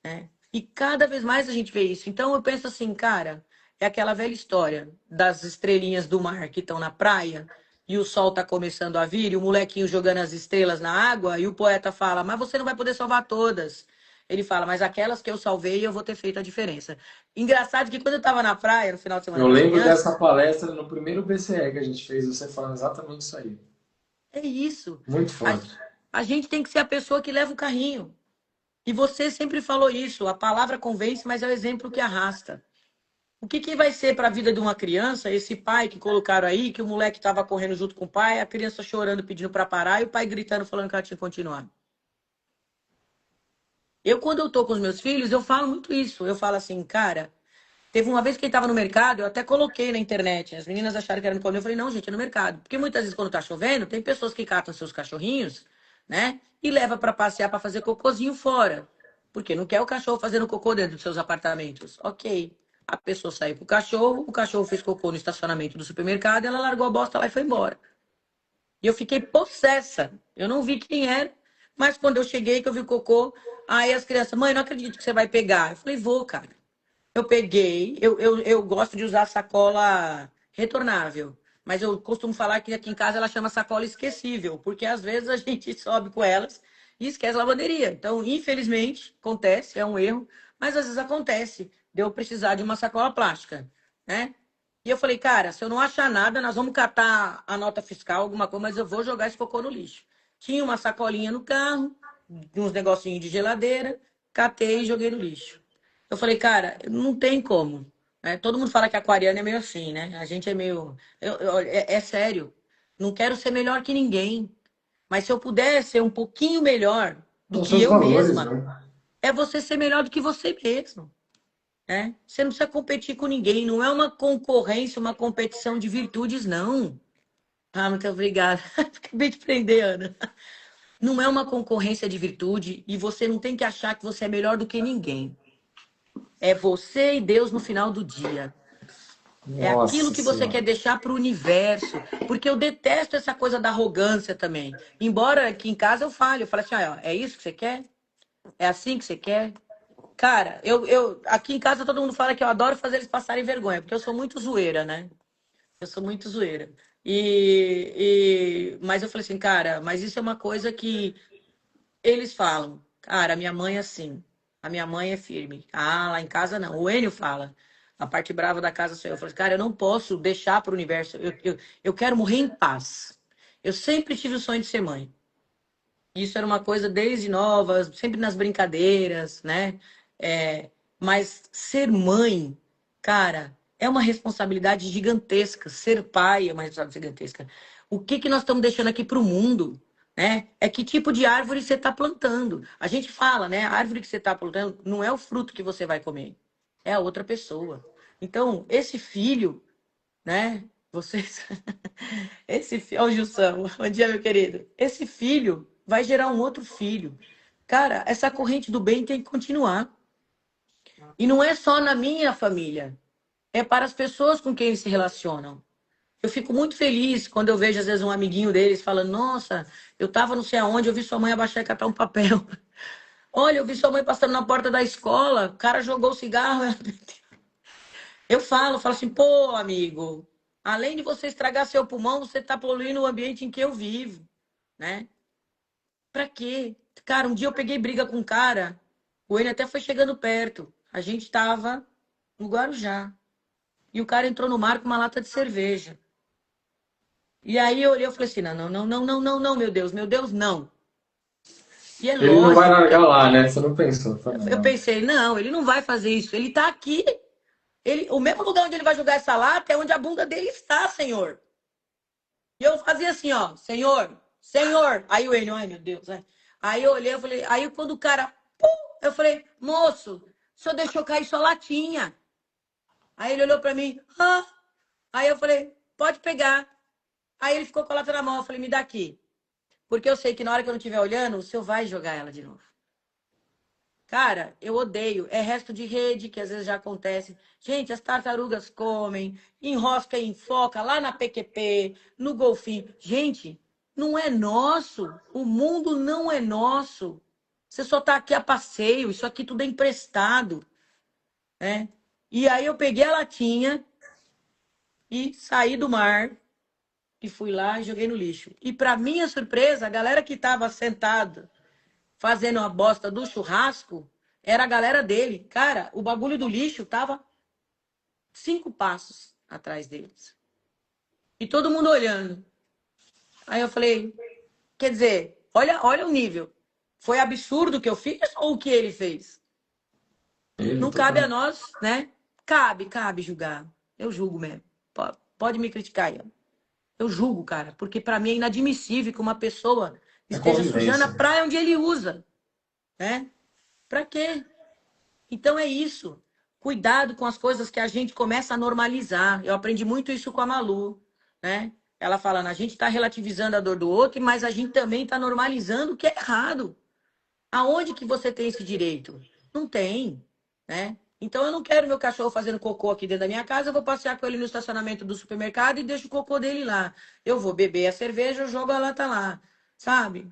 né? E cada vez mais a gente vê isso. Então eu penso assim, cara, é aquela velha história das estrelinhas do mar que estão na praia e o sol tá começando a vir e o molequinho jogando as estrelas na água e o poeta fala, mas você não vai poder salvar todas. Ele fala, mas aquelas que eu salvei eu vou ter feito a diferença. Engraçado que quando eu tava na praia no final de semana Eu com as lembro dessa crianças, palestra no primeiro BCE que a gente fez, você falando exatamente isso aí. é isso. Muito A, forte. a gente tem que ser a pessoa que leva o carrinho. E você sempre falou isso, a palavra convence, mas é o exemplo que arrasta. O que, que vai ser para a vida de uma criança, esse pai que colocaram aí, que o moleque estava correndo junto com o pai, a criança chorando, pedindo para parar, e o pai gritando, falando que ela tinha que continuar. Eu, quando eu tô com os meus filhos, eu falo muito isso. Eu falo assim, cara, teve uma vez que ele estava no mercado, eu até coloquei na internet. As meninas acharam que era no palmeiro. Eu falei, não, gente, é no mercado. Porque muitas vezes, quando tá chovendo, tem pessoas que catam seus cachorrinhos, né? E leva para passear para fazer cocôzinho fora. Porque não quer o cachorro fazendo cocô dentro dos seus apartamentos. Ok. A pessoa saiu com o cachorro fez cocô no estacionamento do supermercado, ela largou a bosta lá e foi embora. E eu fiquei possessa. Eu não vi quem era, mas quando eu cheguei, que eu vi o cocô, aí as crianças, mãe, não acredito que você vai pegar. Eu falei, vou, cara. Eu peguei, eu gosto de usar sacola retornável, mas eu costumo falar que aqui em casa ela chama sacola esquecível, porque às vezes a gente sobe com elas e esquece a lavanderia. Então, infelizmente, acontece, é um erro, mas às vezes acontece de eu precisar de uma sacola plástica, né? E eu falei, cara, se eu não achar nada, nós vamos catar a nota fiscal, alguma coisa, mas eu vou jogar esse cocô no lixo. Tinha uma sacolinha no carro, uns negocinhos de geladeira, catei e joguei no lixo. Eu falei, cara, não tem como. Né? Todo mundo fala que aquariano é meio assim, né? A gente é meio. É sério. Não quero ser melhor que ninguém. Mas se eu puder ser um pouquinho melhor do São que seus eu valores, mesma, né? é você ser melhor do que você mesmo. Né? Você não precisa competir com ninguém. Não é uma concorrência, uma competição de virtudes, não. Ah, muito obrigada. Acabei de prender, Ana. Não é uma concorrência de virtude e você não tem que achar que você é melhor do que ninguém. É você e Deus no final do dia. É aquilo Nossa que você quer Senhora. deixar para o universo. Porque eu detesto essa coisa da arrogância também. Embora aqui em casa eu fale, eu falo assim, ó, é isso que você quer? É assim que você quer? Cara, aqui em casa todo mundo fala que eu adoro fazer eles passarem vergonha, porque eu sou muito zoeira, né? Eu sou muito zoeira. Mas eu falei assim, cara, mas isso é uma coisa que eles falam. Cara, a minha mãe é assim. A minha mãe é firme. Ah, lá em casa não. O Enio fala. A parte brava da casa sou eu. Eu falei, cara, eu não posso deixar para o universo. Eu quero morrer em paz. Eu sempre tive o sonho de ser mãe. Isso era uma coisa desde nova, sempre nas brincadeiras, né? É, mas ser mãe, cara, é uma responsabilidade gigantesca. Ser pai é uma responsabilidade gigantesca. O que que nós estamos deixando aqui para o mundo, né? É que tipo de árvore você está plantando. A gente fala, né? A árvore que você está plantando não é o fruto que você vai comer, é a outra pessoa. Então, esse filho, né? Vocês. Esse filho. Ó, o Gilson, bom dia, meu querido. Esse filho vai gerar um outro filho. Cara, essa corrente do bem tem que continuar. E não é só na minha família, é para as pessoas com quem eles se relacionam. Eu fico muito feliz quando eu vejo, às vezes, um amiguinho deles falando: Nossa, eu tava não sei aonde, eu vi sua mãe abaixar e catar um papel. Olha, eu vi sua mãe passando na porta da escola, o cara jogou o cigarro. Eu falo assim: Pô, amigo, além de você estragar seu pulmão, você está poluindo o ambiente em que eu vivo, né? Pra quê? Cara, um dia eu peguei briga com um cara, o ele até foi chegando perto. A gente tava no Guarujá. E o cara entrou no mar com uma lata de cerveja. E aí eu olhei e falei assim: não, não, não, não, não, não, não, meu Deus, não. E é Ele não vai lógico que largar lá, né? Você não pensou. Fala, eu não. pensei, não, ele não vai fazer isso. Ele tá aqui. O mesmo lugar onde ele vai jogar essa lata é onde a bunda dele está, Senhor. E eu fazia assim, ó, Senhor, Senhor. Aí o Enio, ai meu Deus, né? Aí eu olhei, eu falei, aí quando o cara, pum, eu falei, moço, o senhor deixou cair sua latinha. Aí ele olhou pra mim, ah. Aí eu falei, pode pegar. Aí ele ficou com a lata na mão, eu falei, me dá aqui. Porque eu sei que na hora que eu não estiver olhando, o senhor vai jogar ela de novo. Cara, eu odeio. É resto de rede, que às vezes já acontece. Gente, as tartarugas comem, enrosca e enfoca lá na PQP, no golfinho. Gente, não é nosso. O mundo não é nosso. Você só tá aqui a passeio. Isso aqui tudo é emprestado, né? E aí eu peguei a latinha e saí do mar e fui lá e joguei no lixo. E para minha surpresa, a galera que estava sentada fazendo a bosta do churrasco, era a galera dele. Cara, o bagulho do lixo tava 5 passos atrás deles. E todo mundo olhando. Aí eu falei, quer dizer, olha o nível. Foi absurdo o que eu fiz ou o que ele fez? Ele, Não cabe a total. nós, né? Cabe julgar. Eu julgo mesmo. Pode me criticar aí. Eu julgo, cara, porque para mim é inadmissível que uma pessoa É esteja sujando a convivência. praia onde ele usa, né? Pra quê? Então é isso. Cuidado com as coisas que a gente começa a normalizar. Eu aprendi muito isso com a Malu, né? Ela falando, a gente está relativizando a dor do outro, mas a gente também está normalizando o que é errado. Aonde que você tem esse direito? Não tem, né? Então eu não quero meu cachorro fazendo cocô aqui dentro da minha casa, eu vou passear com ele no estacionamento do supermercado e deixo o cocô dele lá. Eu vou beber a cerveja, eu jogo a lata lá, sabe?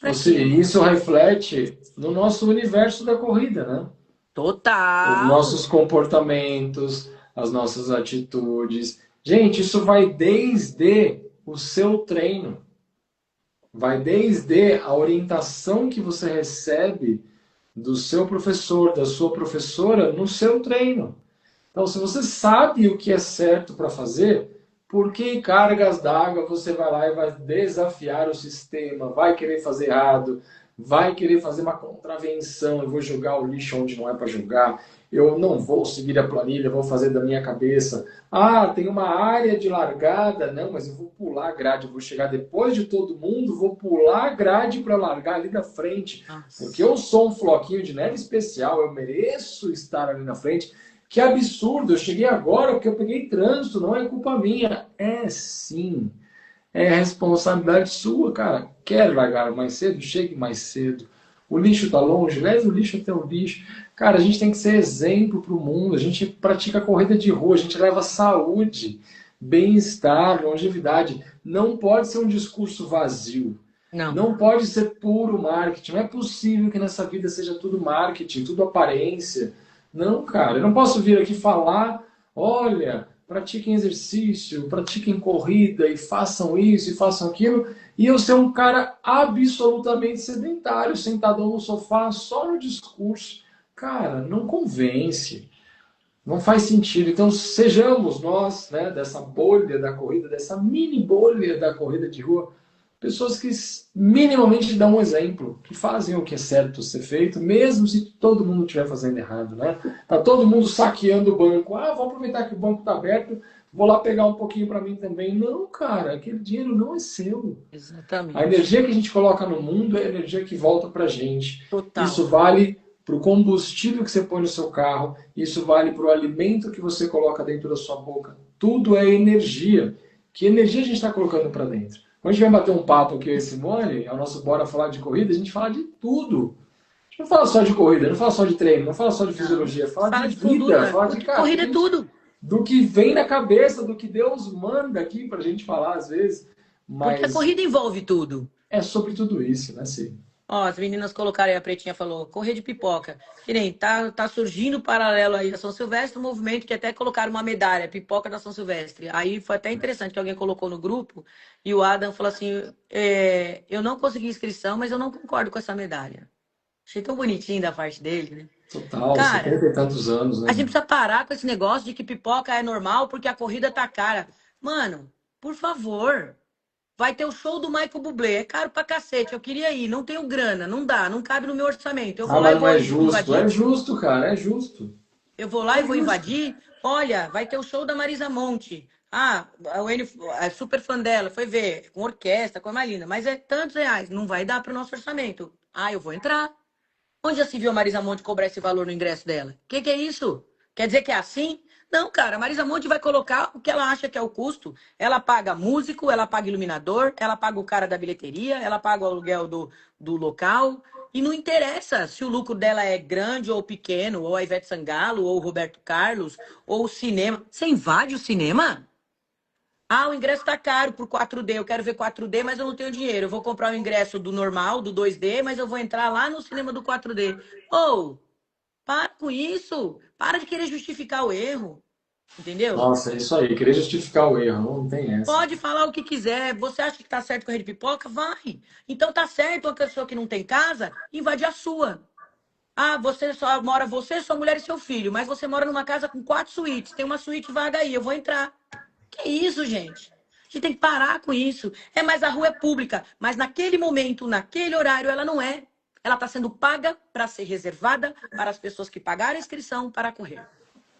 Pra quê? Isso reflete no nosso universo da corrida, né? Os Total. nossos comportamentos, as nossas atitudes. Gente, isso vai desde o seu treino. Vai desde a orientação que você recebe do seu professor, da sua professora no seu treino. Então, se você sabe o que é certo para fazer, por que cargas d'água você vai lá e vai desafiar o sistema, vai querer fazer errado, vai querer fazer uma contravenção, eu vou jogar o lixo onde não é para jogar, eu não vou seguir a planilha, vou fazer da minha cabeça. Ah, tem uma área de largada, não, mas eu vou pular a grade, eu vou chegar depois de todo mundo, vou pular a grade para largar ali da frente, porque Nossa. eu sou um floquinho de neve especial, eu mereço estar ali na frente. Que absurdo, eu cheguei agora porque eu peguei trânsito, não é culpa minha. É sim. É responsabilidade sua, cara. Quer largar mais cedo? Chegue mais cedo. O lixo está longe? Leve o lixo até o lixo. Cara, a gente tem que ser exemplo para o mundo. A gente pratica corrida de rua, a gente leva saúde, bem-estar, longevidade. Não pode ser um discurso vazio. Não. Não pode ser puro marketing. Não é possível que nessa vida seja tudo marketing, tudo aparência. Não, cara. Eu não posso vir aqui falar, olha, pratiquem exercício, pratiquem corrida e façam isso e façam aquilo, e eu ser um cara absolutamente sedentário, sentado no sofá, só no discurso. Cara, não convence. Não faz sentido. Então, sejamos nós, né, dessa bolha da corrida, dessa mini bolha da corrida de rua, pessoas que minimamente dão um exemplo, que fazem o que é certo ser feito, mesmo se todo mundo estiver fazendo errado, né? Tá todo mundo saqueando o banco. Ah, vou aproveitar que o banco está aberto, vou lá pegar um pouquinho para mim também. Não, cara, aquele dinheiro não é seu. A Exatamente. energia que a gente coloca no mundo é a energia que volta para a gente. Total. Isso vale para o combustível que você põe no seu carro, isso vale para o alimento que você coloca dentro da sua boca. Tudo é energia. Que energia a gente está colocando para dentro? Quando a gente vai bater um papo aqui, eu e Simone, é o nosso Bora Falar de Corrida, a gente fala de tudo. A gente não fala só de corrida, não fala só de treino, não fala só de Não. fisiologia, fala de Fala de vida, fundura, fala de, porque cara, corrida é tudo. do que vem na cabeça, do que Deus manda aqui para a gente falar às vezes. Porque a Mas corrida envolve tudo. é sobre tudo isso, né, Sim? Ó, as meninas colocaram aí, a Pretinha falou, correr de pipoca. Que nem, tá surgindo um paralelo aí a São Silvestre, um movimento que até colocaram uma medalha, pipoca da São Silvestre. Aí foi até interessante que alguém colocou no grupo e o Adam falou assim, eu não consegui inscrição, mas eu não concordo com essa medalha. Achei tão bonitinho da parte dele, né? Total, Cara, 70 e tantos anos, a né? gente precisa parar com esse negócio de que pipoca é normal porque a corrida tá cara. Mano, por favor, vai ter o show do Michael Bublé. É caro pra cacete. Eu queria ir, não tenho grana, não dá, não cabe no meu orçamento. Eu vou Ah, lá e mas não vou é justo. É invadir. justo, cara, é justo. Eu vou lá É e vou justo. invadir. Olha, vai ter o show da Marisa Monte. Ah, o Enio é super fã dela, foi ver, com orquestra, com a Marina, mas é tantos reais, não vai dar pro nosso orçamento. Ah, eu vou entrar. Onde já se viu a Marisa Monte cobrar esse valor no ingresso dela? Que é isso? Quer dizer que é assim? Não, cara, a Marisa Monte vai colocar o que ela acha que é o custo. Ela paga músico, ela paga iluminador, ela paga o cara da bilheteria, ela paga o aluguel do local. E não interessa se o lucro dela é grande ou pequeno, ou a Ivete Sangalo, ou o Roberto Carlos, ou o cinema. Você invade o cinema? Ah, o ingresso tá caro por 4D. Eu quero ver 4D, mas eu não tenho dinheiro. Eu vou comprar o ingresso do normal, do 2D, mas eu vou entrar lá no cinema do 4D. Ou, para com isso. Para de querer justificar o erro. Entendeu? Nossa, é isso aí. Querer justificar o erro, não tem essa. Pode falar o que quiser. Você acha que tá certo com a rede de pipoca? Vai. Então tá certo uma pessoa que não tem casa invade a sua. Ah, você, sua mulher e seu filho, mas você mora numa casa com 4 suítes. Tem uma suíte vaga aí, eu vou entrar. Que isso, gente? A gente tem que parar com isso. É, mas a rua é pública. Mas naquele momento, naquele horário, ela não é. Ela está sendo paga para ser reservada para as pessoas que pagaram a inscrição para correr.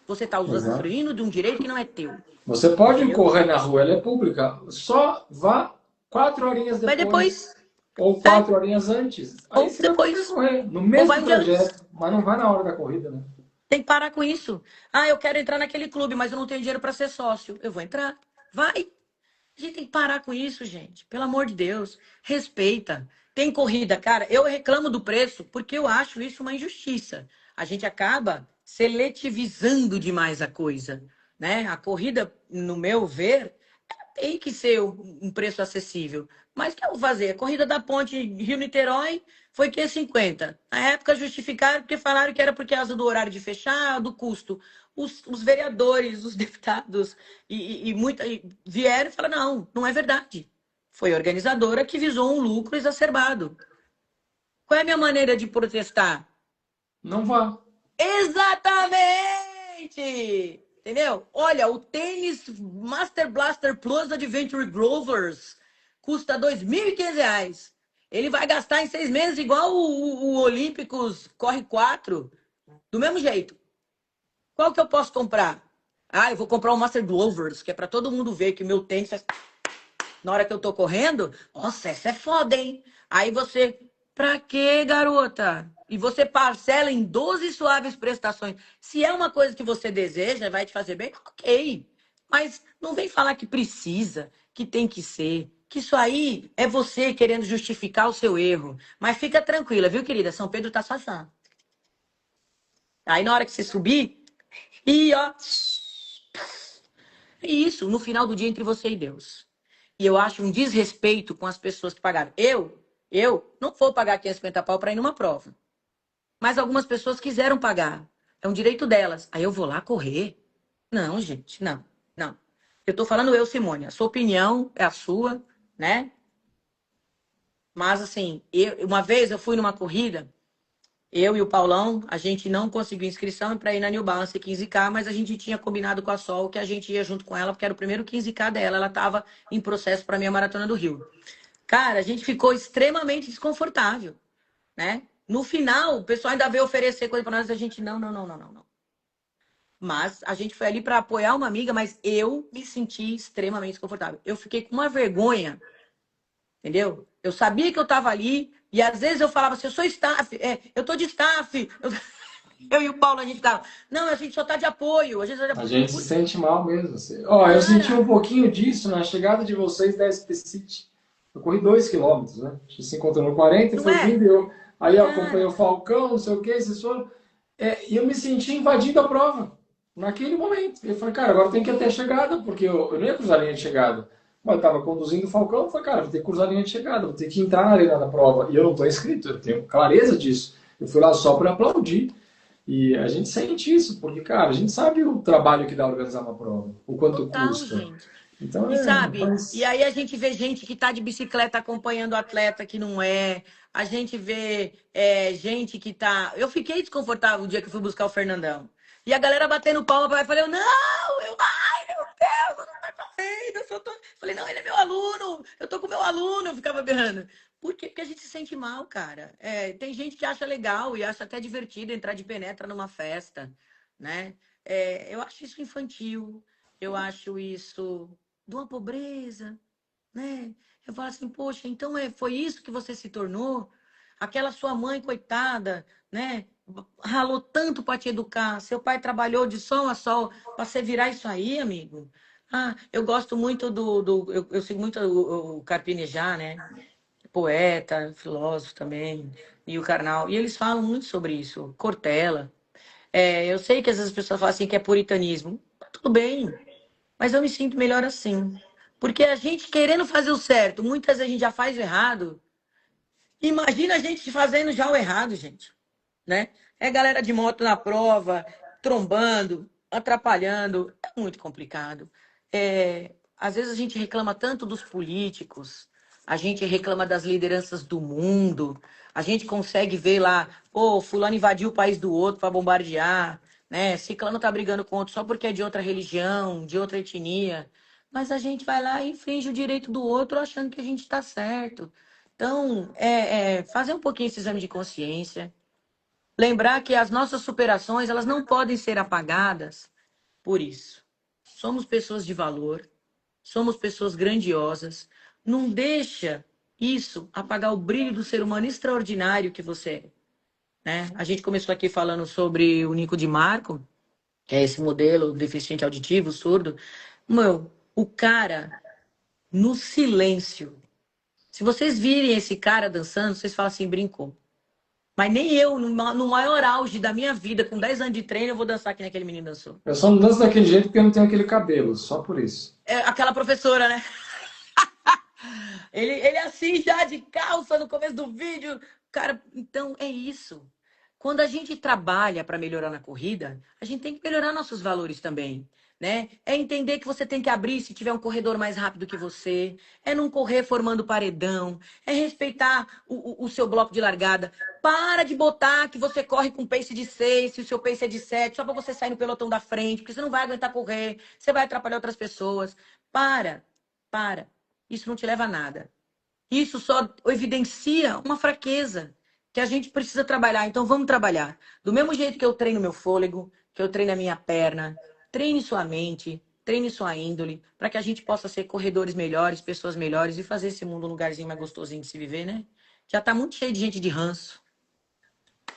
Você está Exato. usufruindo de um direito que não é teu. Você pode Entendeu? correr na rua, ela é pública. Só vá 4 horinhas Vai depois depois. ou É, 4 horinhas antes. Aí ou você vai poder depois. correr no Ou vai mesmo um dia antes. trajeto, mas não vai na hora da corrida, né? Tem que parar com isso. Ah, eu quero entrar naquele clube, mas eu não tenho dinheiro para ser sócio. Eu vou entrar. Vai. A gente tem que parar com isso, gente. Pelo amor de Deus. Respeita. Tem corrida, cara. Eu reclamo do preço porque eu acho isso uma injustiça. A gente acaba seletivizando demais a coisa, né? A corrida, no meu ver, tem que ser um preço acessível. Mas o que eu vou fazer? A corrida da ponte Rio-Niterói foi 550. Na época justificaram porque falaram que era por causa do horário de fechar, do custo. Os vereadores, os deputados vieram e falaram, não, não é verdade. Foi a organizadora que visou um lucro exacerbado. Qual é a minha maneira de protestar? Não vá. Exatamente! Entendeu? Olha, o tênis Master Blaster Plus Adventure Grovers custa R$ 2.500. Ele vai gastar em 6 meses igual o Olímpicos Corre 4, do mesmo jeito. Qual que eu posso comprar? Ah, eu vou comprar o Master Glovers, que é para todo mundo ver que o meu tênis faz na hora que eu tô correndo, nossa, essa é foda, hein? Aí você, pra quê, garota? E você parcela em 12 suaves prestações. Se é uma coisa que você deseja, vai te fazer bem, ok. Mas não vem falar que precisa, que tem que ser. que isso aí é você querendo justificar o seu erro. Mas fica tranquila, viu, querida? São Pedro tá só. Aí na hora que você subir, e ó, é isso, no final do dia entre você e Deus. E eu acho um desrespeito com as pessoas que pagaram. Eu não vou pagar 550 pau para ir numa prova. Mas algumas pessoas quiseram pagar. É um direito delas. Aí eu vou lá correr? Não, gente, não, não. Eu tô falando eu, Simone. A sua opinião é a sua, né? Mas assim, uma vez eu fui numa corrida, eu e o Paulão, a gente não conseguiu inscrição para ir na New Balance 15K, mas a gente tinha combinado com a Sol que a gente ia junto com ela, porque era o primeiro 15K dela. Ela estava em processo para a minha maratona do Rio. Cara, a gente ficou extremamente desconfortável, né? No final, o pessoal ainda veio oferecer coisa para nós, a gente não. Mas a gente foi ali para apoiar uma amiga, mas eu me senti extremamente desconfortável. Eu fiquei com uma vergonha, entendeu? Eu sabia que eu estava ali e às vezes eu falava assim, eu sou staff, eu tô de staff. Eu e o Paulo, a gente ficava, não, a gente só tá de apoio. A gente, só tá de A apoio. gente se sente mal mesmo. Assim. Ó, eu senti um Cara, pouquinho disso na chegada de vocês da SP City. Eu corri 2 quilômetros, né? A gente se encontrou no 40 e não foi é? vindo. Aí eu acompanhei o Cara, Falcão, não sei o que, vocês foram. E eu me senti invadindo a prova. Naquele momento. Eu falei, cara, agora tem que ir até a chegada, porque eu não ia cruzar a linha de chegada. Mas eu estava conduzindo o Falcão, eu falei, cara, vou ter que cruzar a linha de chegada, vou ter que entrar na arena da prova. E eu não estou inscrito, eu tenho clareza disso. Eu fui lá só para aplaudir. E a gente sente isso, porque, cara, a gente sabe o trabalho que dá organizar uma prova, o quanto total, custa. gente. Então, E sabe? E mas aí a gente vê gente que tá de bicicleta acompanhando o atleta que não é. A gente vê gente que tá. Eu fiquei desconfortável o dia que eu fui buscar o Fernandão. E a galera batendo palma pra mim. Eu falei, não, ai meu Deus, não vai fazendo. Falei, não, ele é meu aluno, eu tô com meu aluno, eu ficava berrando. Por quê? Porque a gente se sente mal, cara. Tem gente que acha legal e acha até divertido entrar de penetra numa festa, né? Eu acho isso infantil, eu acho isso de uma pobreza, né? Eu falo assim, poxa, então foi isso que você se tornou? Aquela sua mãe, coitada, né? Ralou tanto para te educar, seu pai trabalhou de sol a sol para você virar isso aí, amigo. Ah, eu gosto muito eu sigo muito o Carpinejar, né? Poeta, filósofo também, e o Karnal. E eles falam muito sobre isso. Cortella. Eu sei que às vezes as pessoas falam assim que é puritanismo. Tá tudo bem, mas eu me sinto melhor assim. Porque a gente querendo fazer o certo, muitas vezes a gente já faz o errado. Imagina a gente fazendo já o errado, gente, né? É galera de moto na prova, trombando, atrapalhando. É muito complicado. Às vezes a gente reclama tanto dos políticos, a gente reclama das lideranças do mundo, a gente consegue ver lá, pô, fulano invadiu o país do outro para bombardear, né? Ciclano tá brigando com outro só porque é de outra religião, de outra etnia. Mas a gente vai lá e infringe o direito do outro achando que a gente está certo. Então, fazer um pouquinho esse exame de consciência. Lembrar que as nossas superações, elas não podem ser apagadas por isso. Somos pessoas de valor, somos pessoas grandiosas. Não deixa isso apagar o brilho do ser humano extraordinário que você é, né? A gente começou aqui falando sobre o Nico de Marco, que é esse modelo deficiente auditivo, surdo. Meu, o cara, no silêncio, se vocês virem esse cara dançando, vocês falam assim, brincou. Mas nem eu, no maior auge da minha vida, com 10 anos de treino, eu vou dançar que nem aquele menino dançou. eu só não danço daquele jeito porque eu não tenho aquele cabelo, só por isso. É aquela professora, né? Ele assim já de calça no começo do vídeo. Cara, então é isso. Quando a gente trabalha para melhorar na corrida, a gente tem que melhorar nossos valores também, né? É entender que você tem que abrir se tiver um corredor mais rápido que você, é não correr formando paredão, é respeitar o seu bloco de largada. Para de botar que você corre com pace de 6, se o seu pace é de 7, só para você sair no pelotão da frente, porque você não vai aguentar correr, você vai atrapalhar outras pessoas. Para. Isso não te leva a nada. Isso só evidencia uma fraqueza que a gente precisa trabalhar. Então vamos trabalhar. Do mesmo jeito que eu treino meu fôlego, que eu treino a minha perna, treine sua mente, treine sua índole, para que a gente possa ser corredores melhores, pessoas melhores e fazer esse mundo um lugarzinho mais gostosinho de se viver, né? Já tá muito cheio de gente de ranço,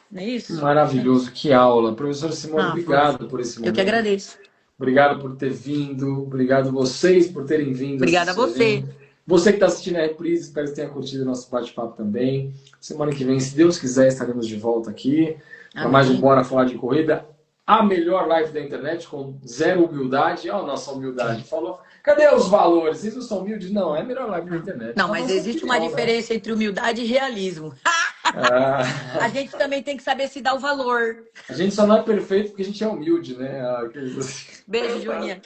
não é isso? Maravilhoso, que aula. Professor Simone, Ah, foi. obrigado por esse Eu que momento. agradeço. Obrigado por ter vindo. Obrigado vocês por terem vindo Obrigada a assistir a você. gente. Você que está assistindo a reprise, espero que tenha curtido o nosso bate-papo também. Semana que vem, se Deus quiser, estaremos de volta aqui para mais um Amém. Bora Falar de Corrida. A melhor live da internet, com zero humildade. Olha a nossa humildade. Falou, cadê os valores? Vocês não são humildes? Não, é a melhor live da internet. Não, A mas nossa existe uma opinião, né? diferença entre humildade e realismo. A Ah, gente também tem que saber se dar o valor. a gente só não é perfeito porque a gente é humilde, né? Beijo, Joaninha.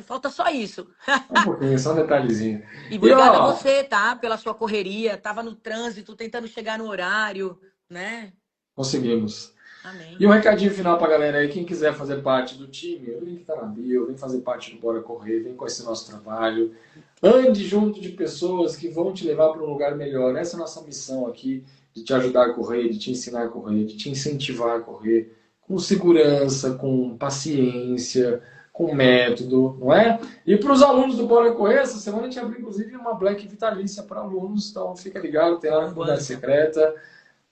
Falta só isso. Um pouquinho, só um detalhezinho. E E obrigada a ó, você, tá? Pela sua correria. Tava no trânsito, tentando chegar no horário, né? conseguimos. Amém. E um recadinho final pra galera aí, quem quiser fazer parte do time, o link tá na bio, vem fazer parte do Bora Correr, vem conhecer nosso trabalho. Ande junto de pessoas que vão te levar para um lugar melhor. Essa é a nossa missão aqui, de te ajudar a correr, de te ensinar a correr, de te incentivar a correr, com segurança, com paciência, com método, não é? E para os alunos do Bora Correr, essa semana a gente abriu inclusive uma Black Vitalícia para alunos, então fica ligado, tem lá na comunidade secreta.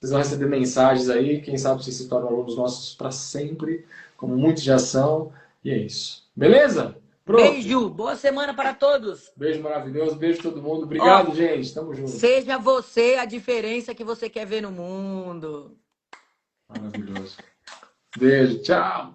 Vocês vão receber mensagens aí, quem sabe vocês se tornam alunos nossos para sempre, como muitos já são. E é isso. Beleza? Pronto. Beijo, boa semana para todos. Beijo maravilhoso, beijo todo mundo. Obrigado, Ó, gente. Tamo junto. seja você a diferença que você quer ver no mundo. Maravilhoso. Beijo, tchau.